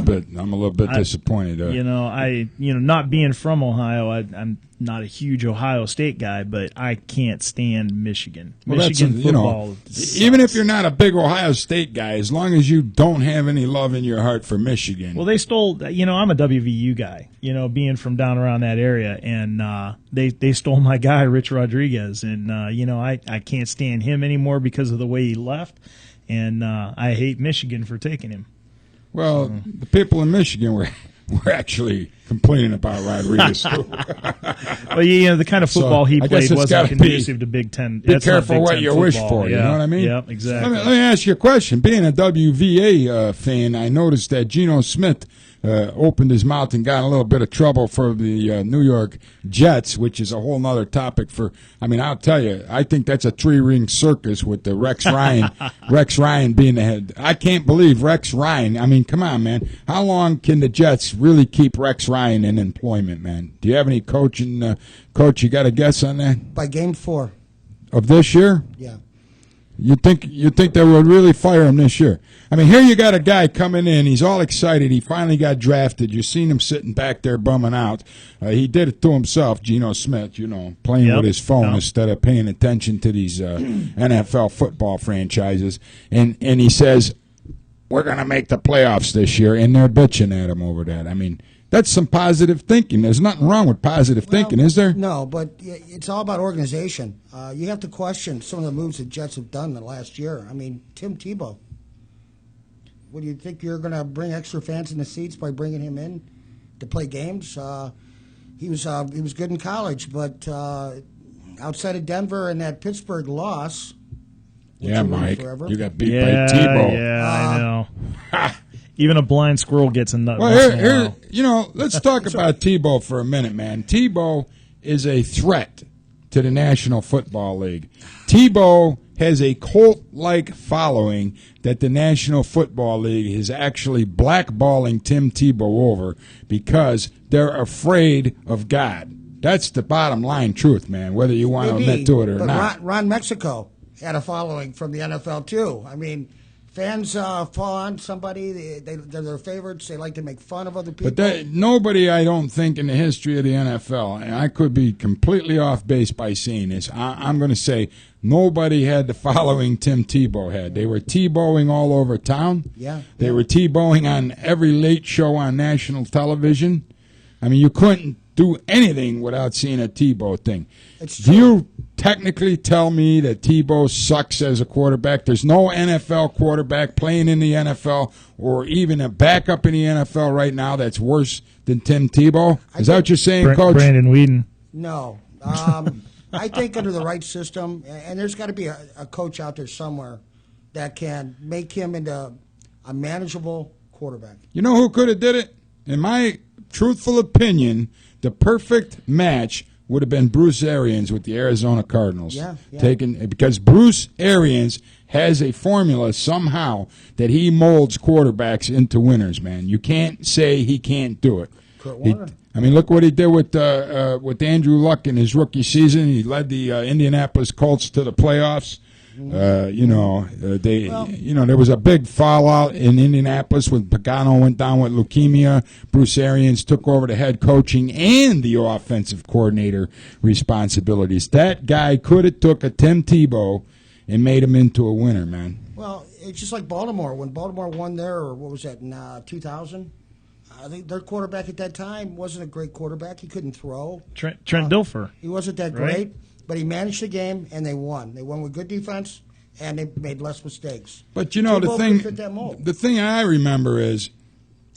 bit disappointed. Not being from Ohio, I'm not a huge Ohio State guy, but I can't stand Michigan. Well, Michigan football. even if you're not a big Ohio State guy, as long as you don't have any love in your heart for Michigan. Well, they stole. I'm a WVU guy. Being from down around that area, and they stole my guy Rich Rodriguez, and I can't stand him anymore because of the way he left, and I hate Michigan for taking him. Well, the people in Michigan were actually complaining about Rodriguez too. Well, the kind of football he I guess played it's wasn't gotta conducive to Big Ten. Be That's not careful Big what Ten you wish football. for. You know what I mean? Yep, exactly. Let me ask you a question. Being a WVA fan, I noticed that Geno Smith opened his mouth and got in a little bit of trouble for the New York Jets, which is a whole nother topic I'll tell you, I think that's a 3-ring circus with the Rex Ryan being the head. I can't believe Rex Ryan. Come on, man. How long can the Jets really keep Rex Ryan in employment, man? Do you have any coach, you got a guess on that? By game 4. Of this year? Yeah. You think they would really fire him this year? Here you got a guy coming in. He's all excited. He finally got drafted. You've seen him sitting back there bumming out. He did it to himself, Geno Smith, playing with his phone instead of paying attention to these NFL football franchises. And he says, we're going to make the playoffs this year, and they're bitching at him over that. That's some positive thinking. There's nothing wrong with positive thinking, is there? No, but it's all about organization. You have to question some of the moves the Jets have done in the last year. Tim Tebow. What do you think, you're going to bring extra fans in the seats by bringing him in to play games? He was good in college, but outside of Denver and that Pittsburgh loss, yeah, Mike, forever. you got beat by Tebow. Yeah, I know. Even a blind squirrel gets a nut. Well, let's talk about Tebow for a minute, man. Tebow is a threat to the National Football League. Tebow has a cult-like following that the National Football League is actually blackballing Tim Tebow over because they're afraid of God. That's the bottom line truth, man, whether you want to admit to it or not. Ron Mexico had a following from the NFL, too. Fans fall on somebody. They're their favorites. They like to make fun of other people. But nobody, I don't think, in the history of the NFL, and I could be completely off base by saying this, I'm going to say nobody had the following Tim Tebow had. They were Tebowing all over town. Yeah. They were Tebowing on every late show on national television. You couldn't do anything without seeing a Tebow thing. Do you technically tell me that Tebow sucks as a quarterback? There's no NFL quarterback playing in the NFL or even a backup in the NFL right now that's worse than Tim Tebow? Is that what you're saying, Coach? Brandon Whedon. No. I think under the right system, and there's got to be a coach out there somewhere that can make him into a manageable quarterback. You know who could have did it? In my truthful opinion, the perfect match would have been Bruce Arians with the Arizona Cardinals. Yeah. Because Bruce Arians has a formula somehow that he molds quarterbacks into winners, man. You can't say he can't do it. Kurt Warner. Look what he did with Andrew Luck in his rookie season. He led the Indianapolis Colts to the playoffs. There was a big fallout in Indianapolis when Pagano went down with leukemia. Bruce Arians took over the head coaching and the offensive coordinator responsibilities. That guy could have took a Tim Tebow and made him into a winner, man. Well, it's just like Baltimore. When Baltimore won there, or what was that, in 2000? I think their quarterback at that time wasn't a great quarterback. He couldn't throw. Trent Dilfer. He wasn't that Right. great. But he managed the game, and they won. They won with good defense, and they made less mistakes. But, you know, Tebow could fit that mold. the thing I remember is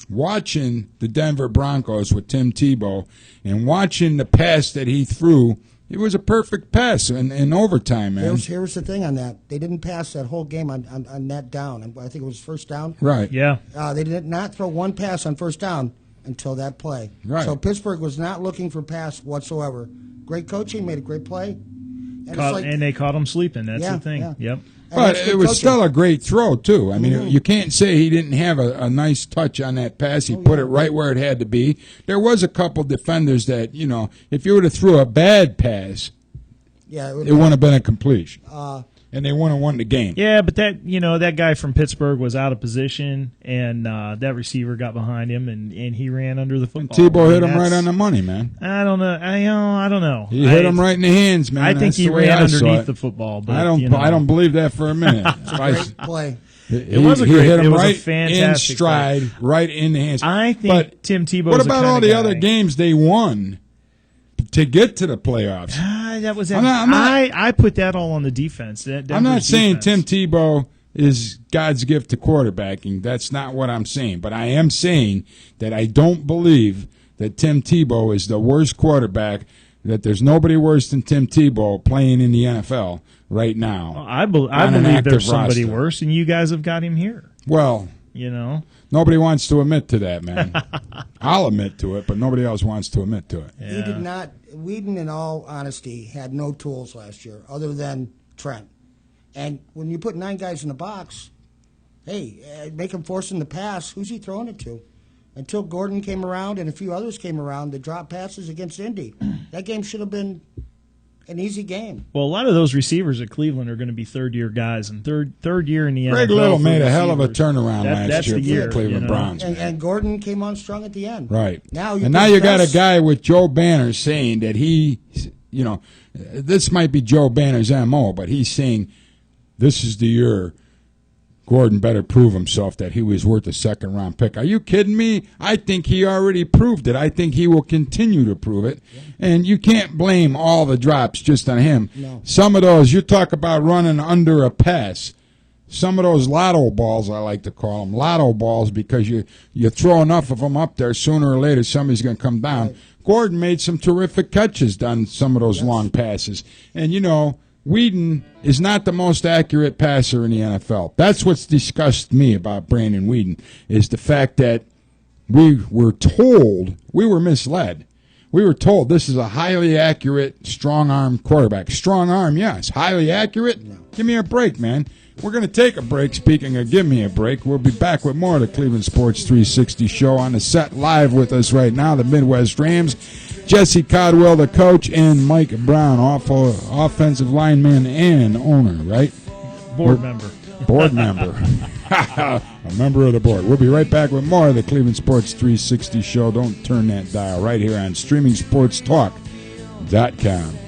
watching the Denver Broncos with Tim Tebow and watching the pass that he threw. It was a perfect pass in overtime, man. Here's the thing on that. They didn't pass that whole game on that down. I think it was first down. Right. Yeah. They did not throw one pass on first down until that play. Right. So Pittsburgh was not looking for pass whatsoever. Great coaching, made a great play. And they caught him sleeping. That's the thing. Yeah. Yep. But that's it good was coaching. still a great throw, too. I mean, you can't say he didn't have a nice touch on that pass. He put it right where it had to be. There was a couple defenders that, you know, if you would have threw a bad pass, Yeah, it wouldn't have been a completion. And they wouldn't have won the game. Yeah, but that guy from Pittsburgh was out of position, and that receiver got behind him, and he ran under the football. Tebow hit him right on the money, man. I don't know. I don't know. He hit him right in the hands, man. I think That's he the way ran I saw underneath it. the football. But, I don't believe that for a minute. great play. It was a he great- hit him it was a right in fantastic stride, right in the hands. I think But Tim Tebow. what is about the all kinda the guy. other games they won to get to the playoffs? That was. I'm not- I put that all on the defense. I'm not saying defense. Tim Tebow is God's gift to quarterbacking. That's not what I'm saying. But I am saying that I don't believe that Tim Tebow is the worst quarterback, that there's nobody worse than Tim Tebow playing in the NFL right now. I on an believe active there's somebody roster. worse, and you guys have got him here. Well, You know. nobody wants to admit to that, man. I'll admit to it, but nobody else wants to admit to it. He did not. Whedon, in all honesty, had no tools last year other than Trent. And when you put 9 guys in the box, hey, make him force him to pass. Who's he throwing it to? Until Gordon came around and a few others came around, the drop passes against Indy. That game should have been an easy game. Well, a lot of those receivers at Cleveland are going to be third-year guys, and third year in the Greg NFL. Little for made a hell of a receivers. turnaround That's last year the for year, the Cleveland you know? Browns. And Gordon came on strong at the end. Right. Now you got a guy with Joe Banner saying that he, you know, this might be Joe Banner's MO, but he's saying this is the year Gordon better prove himself that he was worth a second-round pick. Are you kidding me? I think he already proved it. I think he will continue to prove it. Yeah. And you can't blame all the drops just on him. No. Some of those, you talk about running under a pass. Some of those lotto balls, I like to call them, lotto balls, because you throw enough of them up there, sooner or later somebody's going to come down. Right. Gordon made some terrific catches on some of those long passes. And, you know, Whedon is not the most accurate passer in the NFL. That's what's disgusted me about Brandon Whedon, is the fact that we were misled. We were told this is a highly accurate, strong-arm quarterback. Strong arm, yes. Highly accurate? No. Give me a break, man. We're going to take a break. Speaking of give me a break, we'll be back with more of the Cleveland Sports 360 show. On the set live with us right now, the Midwest Rams. Jessie Caldwell, the coach, and Mike Brown, offensive lineman and owner, right? Board member. Board member. A member of the board. We'll be right back with more of the Cleveland Sports 360 show. Don't turn that dial right here on StreamingSportsTalk.com.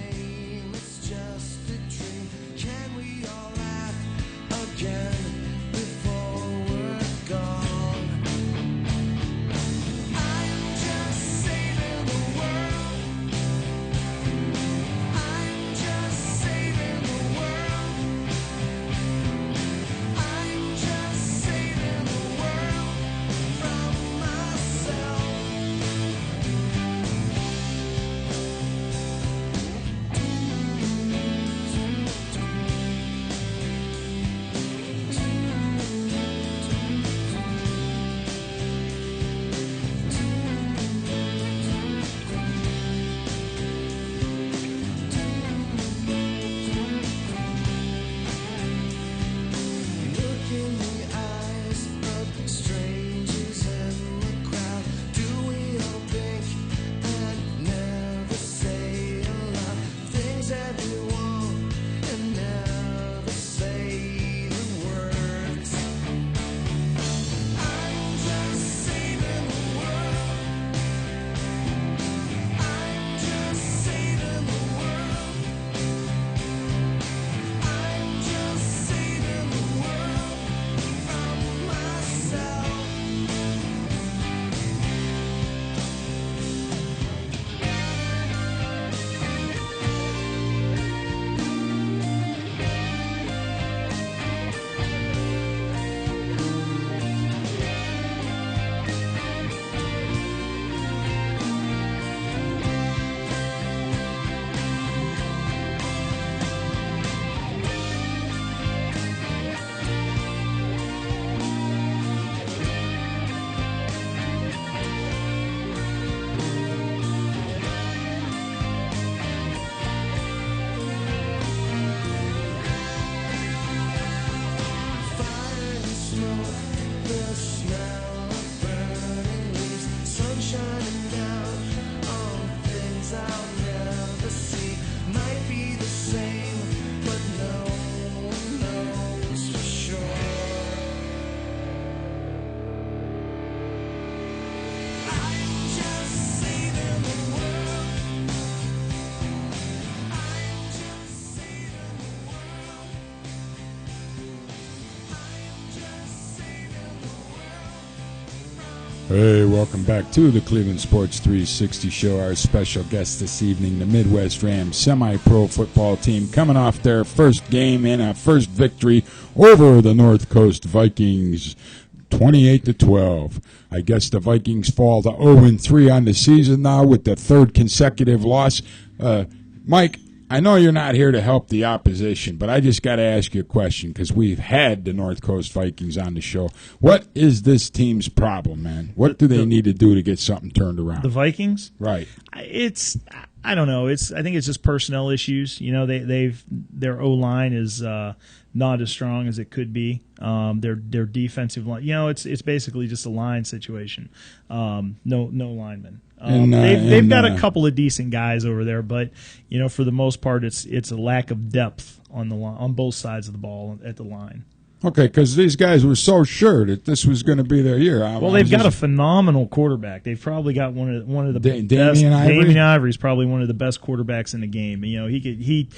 Hey, welcome back to the Cleveland Sports 360 show. Our special guest this evening, the Midwest Rams semi-pro football team, coming off their first game and a first victory over the North Coast Vikings, 28-12. I guess the Vikings fall to 0-3 on the season now with the third consecutive loss. Mike, I know you're not here to help the opposition, but I just got to ask you a question because we've had the North Coast Vikings on the show. What is this team's problem, man? What do they need to do to get something turned around? The Vikings? Right. I don't know. I think it's just personnel issues. You know, their O-line is not as strong as it could be. Their defensive line, you know, it's basically just a line situation. No linemen. They've got a couple of decent guys over there, but you know, for the most part, it's a lack of depth on the line, on both sides of the ball at the line. Okay, because these guys were so sure that this was going to be their year. Well, they've got a phenomenal quarterback. They've probably got one of the best. Damian Ivory? Damian Ivory's probably one of the best quarterbacks in the game. You know, he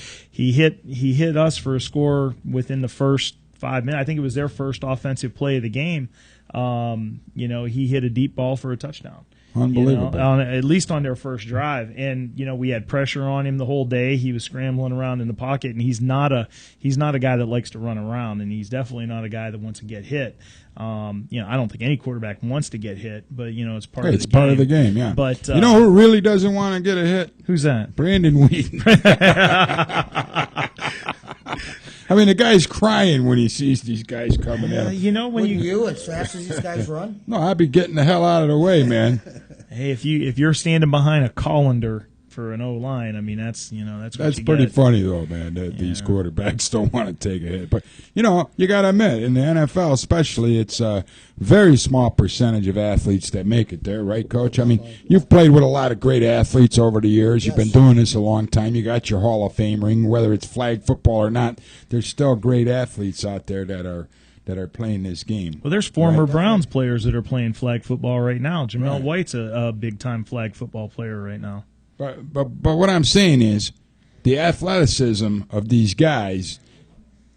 hit us for a score within the first 5 minutes. I think it was their first offensive play of the game. You know, he hit a deep ball for a touchdown. Unbelievable. You know, at least on their first drive. And, you know, we had pressure on him the whole day. He was scrambling around in the pocket, and he's not a guy that likes to run around, and he's definitely not a guy that wants to get hit. You know, I don't think any quarterback wants to get hit, but, you know, it's part of the game. It's part of the game, yeah. But you know who really doesn't want to get a hit? Who's that? Brandon Wheaton. I mean, the guy's crying when he sees these guys coming at him. You know, when Wouldn't you, as fast as these guys run? No, I'd be getting the hell out of the way, man. Hey, if you're standing behind a colander for an O-line, I mean, that's pretty funny though, man, that these quarterbacks don't want to take a hit. But you know, you got to admit, in the NFL especially, it's a very small percentage of athletes that make it there, right, Coach? I mean, you've played with a lot of great athletes over the years. You've been doing this a long time. You got your Hall of Fame ring, whether it's flag football or not. There's still great athletes out there that are playing this game. Well, there's former Browns players that are playing flag football right now. Jamel White's a big-time flag football player right now. But what I'm saying is the athleticism of these guys,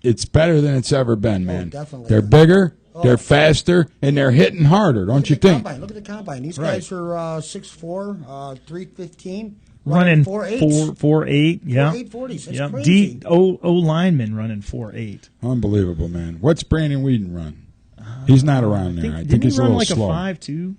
it's better than it's ever been, man. Definitely. They're bigger, they're faster, and they're hitting harder, don't you think? Look at the combine. These guys are 6'4", 315. Running 4.8. 4.8, yeah. 4.840s. That's yep. crazy. O lineman running 4.8. Unbelievable, man. What's Brandon Wheaton run? He's not around there. I think he's a little slow. Like a 5.2?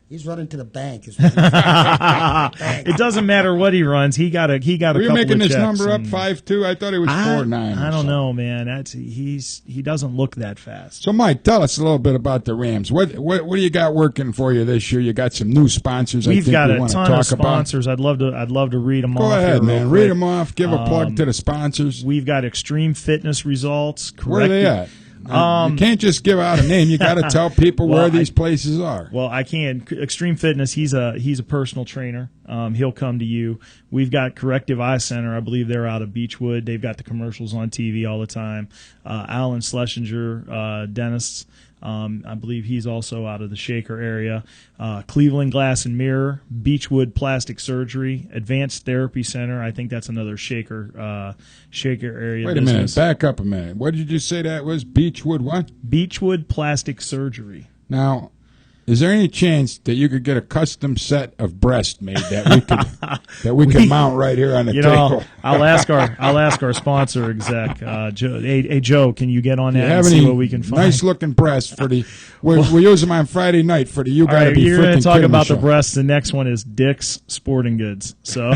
He's running to the bank. It doesn't matter what he runs. He got a Were couple you making of this checks number up 5'2"? I thought it was 4'9". I don't know, man. He doesn't look that fast. So, Mike, tell us a little bit about the Rams. What do you got working for you this year? You got some new sponsors. We've got a ton of sponsors. I'd love to read them off. Go ahead, man. Read them off. Give a plug to the sponsors. We've got Extreme Fitness Results. Where are they at? You can't just give out a name. You got to tell people where these places are. Well, I can. Extreme Fitness. He's a personal trainer. He'll come to you. We've got Corrective Eye Center. I believe they're out of Beechwood. They've got the commercials on TV all the time. Alan Schlesinger, dentists. I believe he's also out of the Shaker area. Cleveland Glass and Mirror, Beechwood Plastic Surgery, Advanced Therapy Center. I think that's another Shaker area. Wait a minute. Back up a minute. What did you say that was? Beechwood what? Beechwood Plastic Surgery. Now, is there any chance that you could get a custom set of breasts made that we could mount right here on the table? I'll ask our sponsor exec, Joe. Hey, Joe, can you get on that and see what we can find? Nice looking breasts for the. We use them on Friday night for the. You got to be. You're going to talk about the breasts. The next one is Dick's Sporting Goods. So.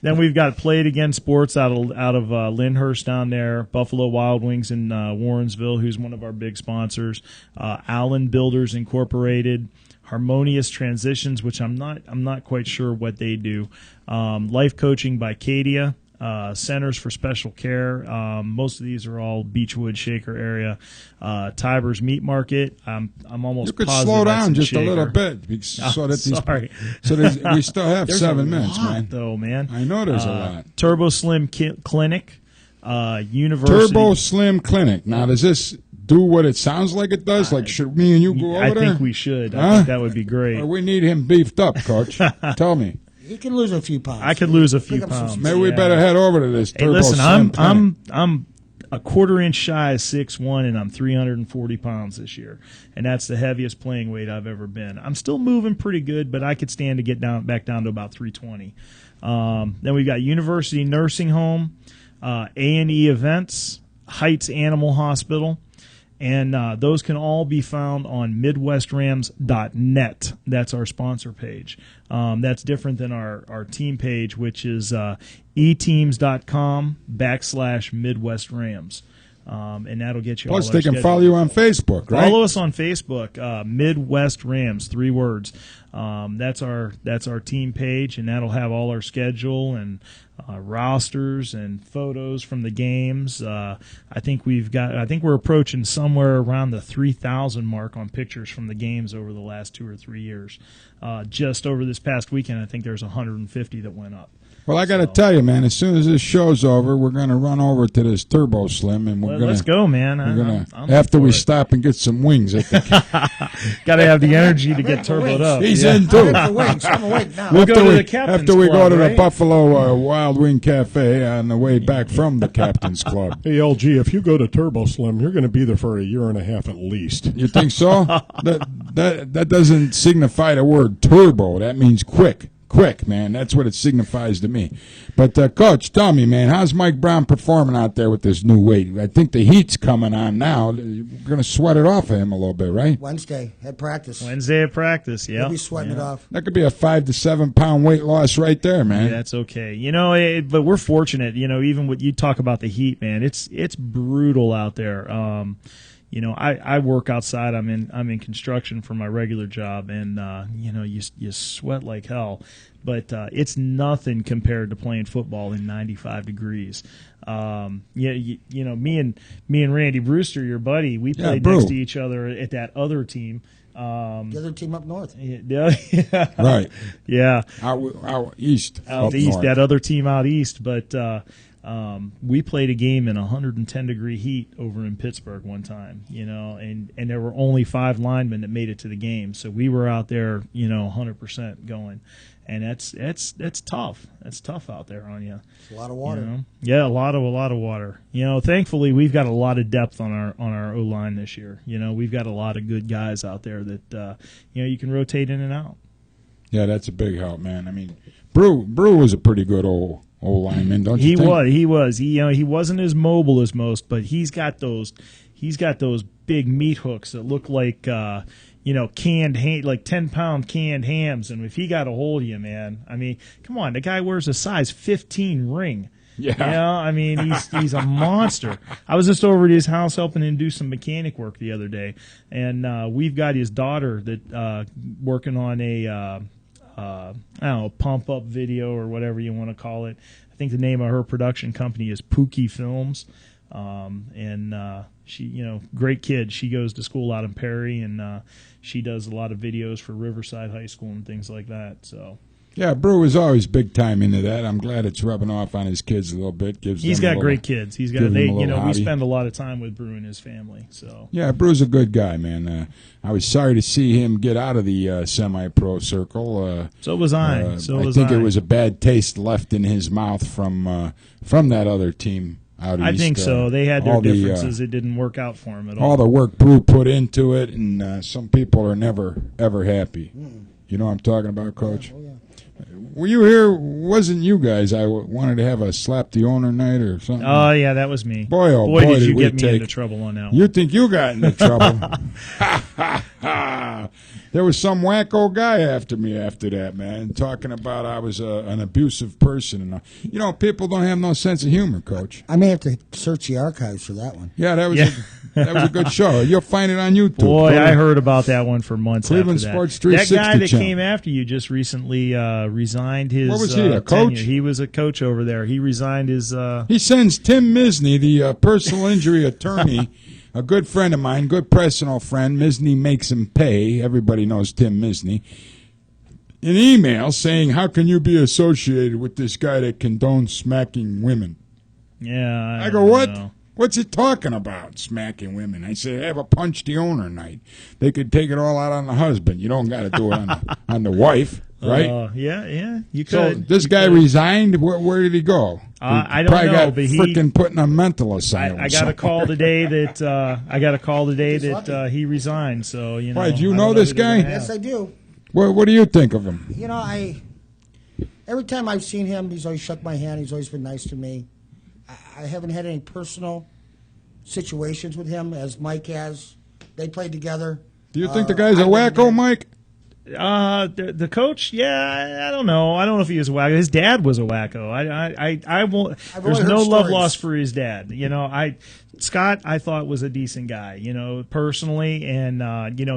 Then we've got Play It Again Sports out of Lyndhurst down there, Buffalo Wild Wings in Warrensville, who's one of our big sponsors, Allen Builders Incorporated, Harmonious Transitions, which I'm not quite sure what they do, Life Coaching by Cadia, Centers for Special Care. Most of these are all Beechwood, Shaker area. Tiber's Meat Market. I'm almost. You could positive slow down just Shaker. a little bit, so that sorry. we still have 7 minutes, man. Though, man, I know there's a lot. Turbo Slim Clinic, University. Turbo Slim Clinic. Now, does this do what it sounds like it does? Like, should me and you go over there? I think we should. I think that would be great. Or we need him beefed up, Coach. Tell me. You can lose a few pounds. I could lose a few pounds. Maybe we better head over to this. Hey, listen, a quarter inch shy of 6'1", and I'm 340 pounds this year, and that's the heaviest playing weight I've ever been. I'm still moving pretty good, but I could stand to get back down to about 320. Then we've got University Nursing Home, A&E Events, Heights Animal Hospital, and those can all be found on MidwestRams.net. That's our sponsor page. That's different than our team page, which is eteams.com/MidwestRams. And that'll get you Plus, all our they can schedule. follow you on Facebook, right? Follow us on Facebook, Midwest Rams, 3 words. That's our team page, and that'll have all our schedule and rosters and photos from the games. I think we're approaching somewhere around the 3,000 mark on pictures from the games over the last 2 or 3 years. Just over this past weekend, I think there's 150 that went up. Well, I got to tell you, man, as soon as this show's over, we're going to run over to this Turbo Slim, and Let's go, man. After we stop and get some wings, I think. Got to have the energy to get turboed up. He's in, too. I'm awake now. We'll go to the Captain's After we go Club, to the right? Buffalo Wild Wing Cafe on the way back from the Captain's Club. Hey, LG, if you go to Turbo Slim, you're going to be there for a year and a half at least. You think so? That doesn't signify the word turbo. That means quick. Quick, man. That's what it signifies to me. But, Coach, tell me, man, how's Mike Brown performing out there with this new weight? I think the heat's coming on now. You're going to sweat it off of him a little bit, right? Wednesday at practice. Wednesday at practice, yeah. He'll be sweating it off. That could be a 5 to 7 pound weight loss right there, man. Yeah, that's okay. But we're fortunate. Even what you talk about the heat, man. It's brutal out there. I work outside. I'm in construction for my regular job, and you sweat like hell. But it's nothing compared to playing football in 95 degrees. Me and Randy Brewster, your buddy, we played next to each other at that other team. The other team up north. Yeah. Right. Yeah. Out east. Out east. That other team out east, but. We played a game in 110-degree heat over in Pittsburgh one time, and there were only 5 linemen that made it to the game. So we were out there, 100% going, and that's tough. That's tough out there on you. It's a lot of water. Yeah, a lot of water. Thankfully we've got a lot of depth on our O line this year. We've got a lot of good guys out there that you can rotate in and out. Yeah, that's a big help, man. I mean, Brew was a pretty good old lineman, don't you think? He was. He wasn't as mobile as most, but he's got those big meat hooks that look like canned like 10-pound canned hams. And if he got a hold of you, man, I mean, come on, the guy wears a size 15 ring. Yeah. He's a monster. I was just over at his house helping him do some mechanic work the other day, and we've got his daughter that working on a pump up video or whatever you want to call it. I think the name of her production company is Pookie Films. She, great kid. She goes to school out in Perry, and she does a lot of videos for Riverside High School and things like that. So. Yeah, Brew is always big time into that. I'm glad it's rubbing off on his kids a little bit. He's got great kids. He's got we spend a lot of time with Brew and his family. So yeah, Brew's a good guy, man. I was sorry to see him get out of the semi-pro circle. So was I. I think it was a bad taste left in his mouth from that other team out east. I think so. They had their differences. It didn't work out for him at all. All the work Brew put into it, and some people are never ever happy. You know what I'm talking about, Coach? Oh, yeah. Were you here? Wasn't you guys? I wanted to have a slap the owner night or something. Oh yeah, that was me. Boy, oh boy, did you get me into trouble on that one. You think you got into trouble? There was some wacko guy after me after that, man, talking about I was an abusive person, and people don't have no sense of humor, Coach. I may have to search the archives for that one. Yeah, that was a good show. You'll find it on YouTube. Boy, I heard about that one for months. Cleveland after that. Sports 360 That guy that channel. came after you just recently resigned his. What was he, a coach? tenure. He was a coach over there. He resigned his. He sends Tim Misney, the personal injury attorney, a good friend of mine, good personal friend. Misney makes him pay. Everybody knows Tim Misney. An email saying, "How can you be associated with this guy that condones smacking women?" Yeah, I go, "What? What's he talking about, smacking women?" I say, "Have a punch the owner night. They could take it all out on the husband. You don't got to do it on the wife." right? Yeah, you So could. this guy resigned. Where did he go? I don't probably know, got but freaking put in a mental asylum. I got a call today that he resigned. So Right, do you I know don't this who they're guy? gonna have. Yes, I do. What do you think of him? Every time I've seen him, he's always shook my hand. He's always been nice to me. I haven't had any personal situations with him as Mike has. They played together. Do you think the guy's a wacko, Mike? The coach, yeah, I don't know. I don't know if he was a wacko. His dad was a wacko. I won't. There's only no heard love stories. lost for his dad. Scott, I thought was a decent guy, personally, and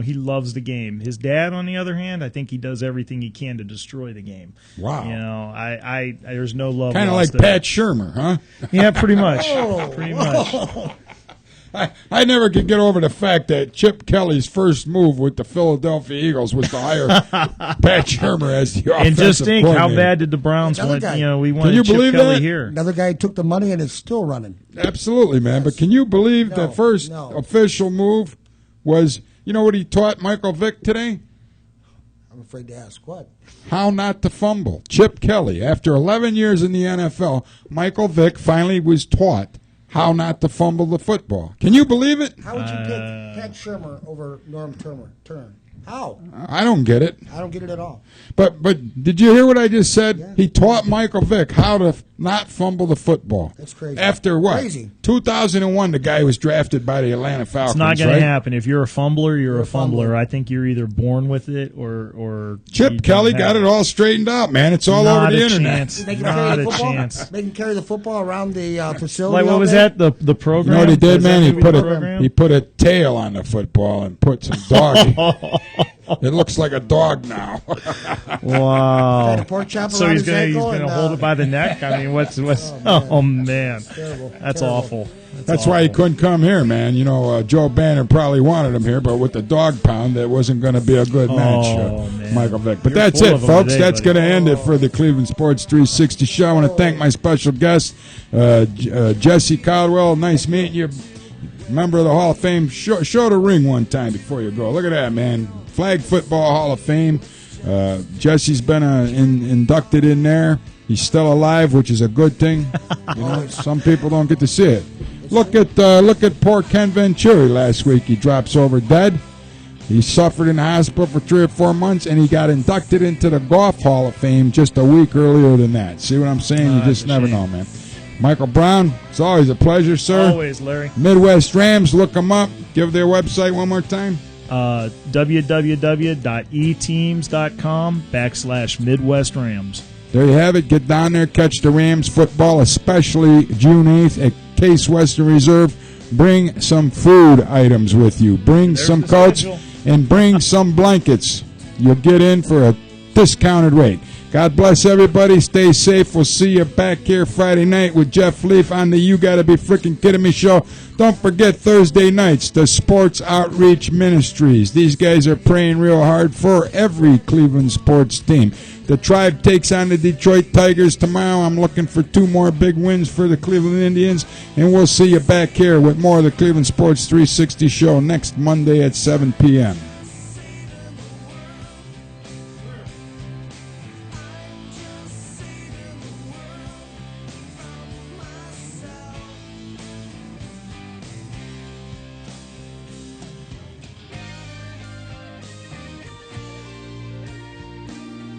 he loves the game. His dad, on the other hand, I think he does everything he can to destroy the game. Wow. I there's no love. Kind of lost like there. Pat Shermer, huh? Yeah, pretty much. Oh, Pretty much. I never could get over the fact that Chip Kelly's first move with the Philadelphia Eagles was to hire Pat Shermer as the offensive And just think, how coordinator. bad did the Browns Another want? guy. We Can you wanted Chip believe Kelly that? here. Another guy took the money and is still running. Absolutely, man. But can you believe the first no. official move was, what he taught Michael Vick today? I'm afraid to ask what. How not to fumble. Chip Kelly, after 11 years in the NFL, Michael Vick finally was taught how not to fumble the football. Can you believe it? How would you pick Pat Shermer over Norm Turner? How? I don't get it. I don't get it at all. But did you hear what I just said? Yeah. He taught Michael Vick how to not fumble the football. That's crazy. After what? Crazy. 2001, the guy was drafted by the Atlanta Falcons. It's not going right? to happen. If you're a fumbler, you're a fumbler. fumbler. I think you're either born with it or Chip you Kelly don't got have it all straightened out, man. It's all Not over the a internet. chance. Make him Not carry a the football. chance. Make him carry the football around the facility. Like, what all was day. that? The You program? know what he did, Was man? that He maybe put the a program? tail on the football and put some dog. It looks like a dog now. Wow. Had a pork chop So around he's his gonna ankle hold and, it by the neck. I mean, what's? Oh man, Terrible. that's Terrible. awful. That's why he couldn't come here, man. Joe Banner probably wanted him here, but with the dog pound, that wasn't going to be a good match, man. Michael Vick. But You're that's full it, of 'em folks. today, That's buddy. going to end it for the Cleveland Sports 360 show. I want to thank my special guest, Jessie Caldwell. Nice meeting you. Member of the Hall of Fame. Show the ring one time before you go. Look at that, man. Flag Football Hall of Fame. Jesse's been inducted in there. He's still alive, which is a good thing. Some people don't get to see it. Look at poor Ken Venturi last week. He drops over dead. He suffered in the hospital for 3 or 4 months, and he got inducted into the Golf Hall of Fame just a week earlier than that. See what I'm saying? You just never know, man. Michael Brown, it's always a pleasure, sir. Always, Larry. Midwest Rams, look them up. Give their website one more time. www.eteams.com/Midwest Rams. There you have it. Get down there, catch the Rams football, especially June 8th at Case Western Reserve. Bring some food items with you. Bring some the coats schedule. and bring some blankets. You'll get in for a discounted rate. God bless everybody. Stay safe. We'll see you back here Friday night with Jeff Leaf on the You Gotta Be Freaking Kidding Me show. Don't forget Thursday nights, the Sports Outreach Ministries. These guys are praying real hard for every Cleveland sports team. The Tribe takes on the Detroit Tigers tomorrow. I'm looking for 2 more big wins for the Cleveland Indians. And we'll see you back here with more of the Cleveland Sports 360 show next Monday at 7 p.m.